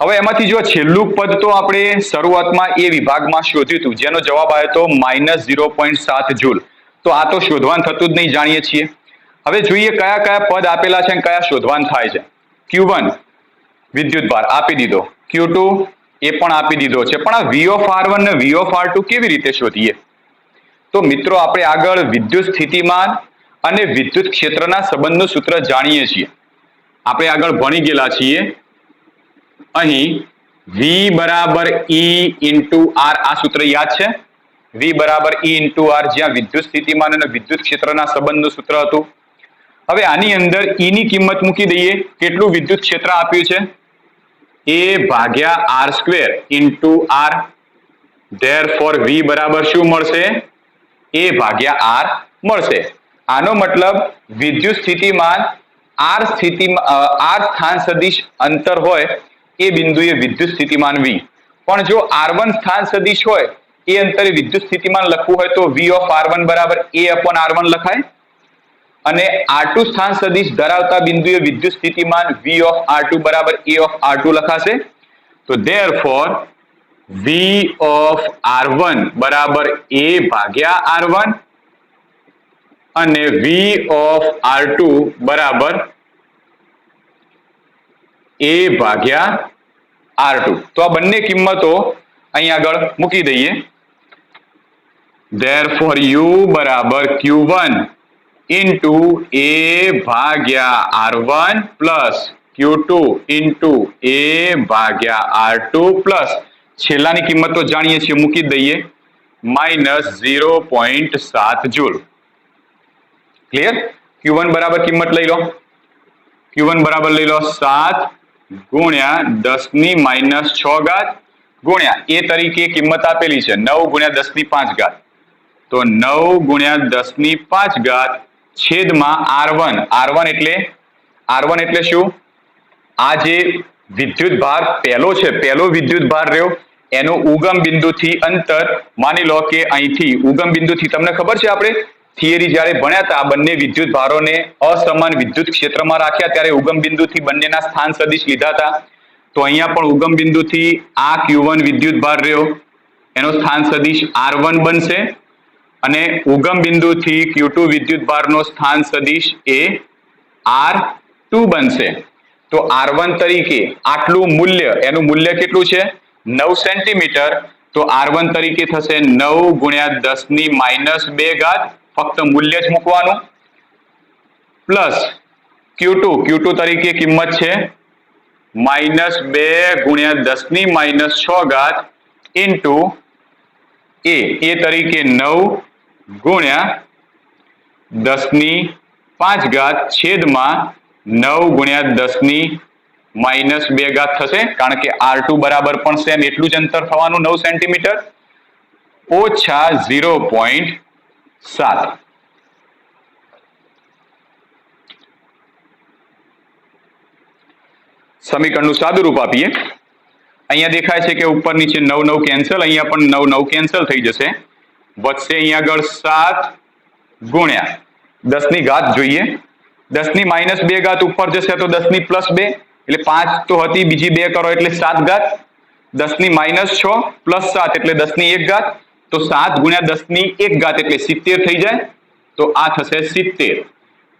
હવે એમાંથી જો છેલ્લું પદ તો આપણે શરૂઆતમાં એ વિભાગમાં શોધ્યું હતું જેનો જવાબ આવ્યો તો -0.7 જૂલ. તો આ તો શોધવાનું થતું જ નહીં, જાણીએ છીએ. હવે જોઈએ કયા કયા પદ આપેલા છે અને કયા શોધવાનું થાય છે. Q1 વિદ્યુત ભાર આપી દીધો, Q2 એ પણ આપી દીધો છે, પણ આ V of R1 ને V of R2 કેવી રીતે શોધીએ? તો મિત્રો આપણે આગળ વિદ્યુત સ્થિતિમાન અને વિદ્યુત ક્ષેત્રના સંબંધનું સૂત્ર જાણીએ છીએ, આપણે આગળ ભણી ગયેલા છીએ. અહીં V બરાબર E ઇન્ટુ R, આ સૂત્ર યાદ છે? V બરાબર E ઇન્ટુ R, જ્યાં વિદ્યુત સ્થિતિમાન અને વિદ્યુત ક્ષેત્રના સંબંધનું સૂત્ર હતું. હવે આની અંદર E ની કિંમત મૂકી દઈએ. કેટલું વિદ્યુત ક્ષેત્ર આપ્યું છે? A ભાગ્યા R square into R. Therefore V બરાબર શું મળશે? A ભાગ્યા R મળશે. આનો મતલબ વિદ્યુત સ્થિતિમાન R સ્થાન સદિશ અંતર હોય એ બિંદુએ વિદ્યુત સ્થિતિમાન V, પણ જો R1 સ્થાન સદિશ હોય એ અંતરે વિદ્યુત સ્થિતિમાન લખવું હોય તો V of R1 બરાબર A upon R1 લખાય, અને R2 સ્થાન સદિશ ધરાવતા બિંદુએ વિદ્યુત સ્થિતિમાન V of R2 બરાબર A of R2 લખાશે. તો therefore V of R1 બરાબર A ભાગ્યા R1 અને V of R2 બરાબર A ભાગ્યા R2. તો આ બંને કિંમતો અહીં આગળ મૂકી દઈએ. therefore U બરાબર Q1 ઇન્ટુ A ભાગ્યા R1 plus Q2 into A ભાગ્યા R2 પ્લસ છેલ્લાની કિંમત તો જાણીએ છીએ, મૂકી દઈએ, -0.7 જૂલ. ક્લિયર? Q1 બરાબર કિંમત લઈ લો. Q1 બરાબર લઈ લો 7 ગુણ્યા 10⁻⁶ ગુણ્યા એ તરીકે કિંમત આપેલી છે 9 ગુણ્યા 10⁵. તો 9 ગુણ્યા 10⁵ છેદમાં R1 એટલે શું? આ જે વિદ્યુત ભાર પહેલો છે, પહેલો વિદ્યુત ભાર રહ્યો, એનો ઉગમ બિંદુથી અંતર માની લો કે અહીંથી ઉગમ બિંદુથી, તમને ખબર છે આપણે થિયરી જ્યારે ભણ્યા હતા, આ બંને વિદ્યુત ભારોને અસમાન વિદ્યુત ક્ષેત્રમાં રાખ્યા ત્યારે ઉગમ બિંદુથી બંનેના સ્થાન સદિશ લીધા હતા. તો અહીંયા પણ ઉગમ બિંદુથી આ Q1 વિદ્યુત ભાર રહ્યો એનો સ્થાન સદિશ R1 બનશે, અને ઉગમ બિંદુથી Q2 વિદ્યુત ભારનો સ્થાન સદિશ એ R2 બનશે. તો R1 તરીકે આટલું મૂલ્ય, એનું મૂલ્ય કેટલું છે? 9 સેન્ટીમીટર. તો R1 તરીકે થશે 9 ગુણ્યા 10⁻², ફક્ત મૂલ્ય જ મૂકવાનું, પ્લસ Q2 તરીકે કિંમત છે -2 ગુણ્યા 10⁻⁶ ઇન્ટુ એ તરીકે 9 ગુણ્યા 10⁵ છેદમાં 9 ગુણ્યા 10⁻² થશે, કારણ કે R2 બરાબર પણ સેમ એટલું જ અંતર થવાનું 9 સેન્ટીમીટર, ઓછા 0.7. સમીકરણનું સાદું રૂપ આપીએ. અહીંયા દેખાય છે કે ઉપર નીચે 9 કેન્સલ, અહીંયા પણ 9 કેન્સલ થઈ જશે. વધશે અહીંયા આગળ 7 ગુણ્યા 10⁻, જોઈએ 10⁻² ઉપર જશે તો 10⁻+2, એટલે 5 તો હતી, બીજી 2 કરો એટલે 7, 10⁻⁶ પ્લસ 7 એટલે 10⁻1, તો 7 ગુણ્યા 10⁻1 એટલે 70 થઈ જાય. તો આ થશે 70.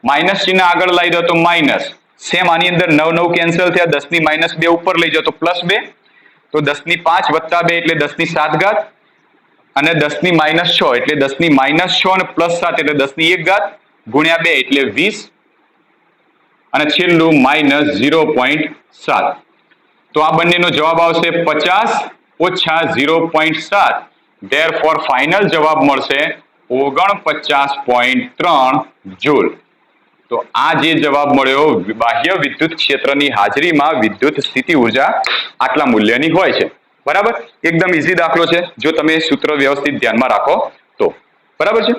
માઇનસ ચિહ્ન આગળ લઈ દો તો માઇનસ, સેમ આની અંદર 9 કેન્સલ થયા, 10⁻² ઉપર લઈ જાઓ તો +2, તો 10⁵ વત્તા 2 એટલે 10⁻7, અને 10⁻⁶ એટલે 10⁻⁶ અને +7 એટલે 10⁻1 ગુણ્યા 2 એટલે 20, અને છેલ્લું -0.7. તો આ બંનેનો જવાબ આવશે 50 ઓછા 0.7. ધેરફોર ફાઇનલ જવાબ મળશે 49.3 જૂલ. તો આ જે જવાબ મળ્યો બાહ્ય વિદ્યુત ક્ષેત્રની હાજરીમાં વિદ્યુત સ્થિતિ ઉર્જા આટલા મૂલ્યની હોય છે. બરાબર, એકદમ ઈઝી દાખલો છે જો તમે સૂત્ર વ્યવસ્થિત ધ્યાનમાં રાખો તો. બરાબર છે.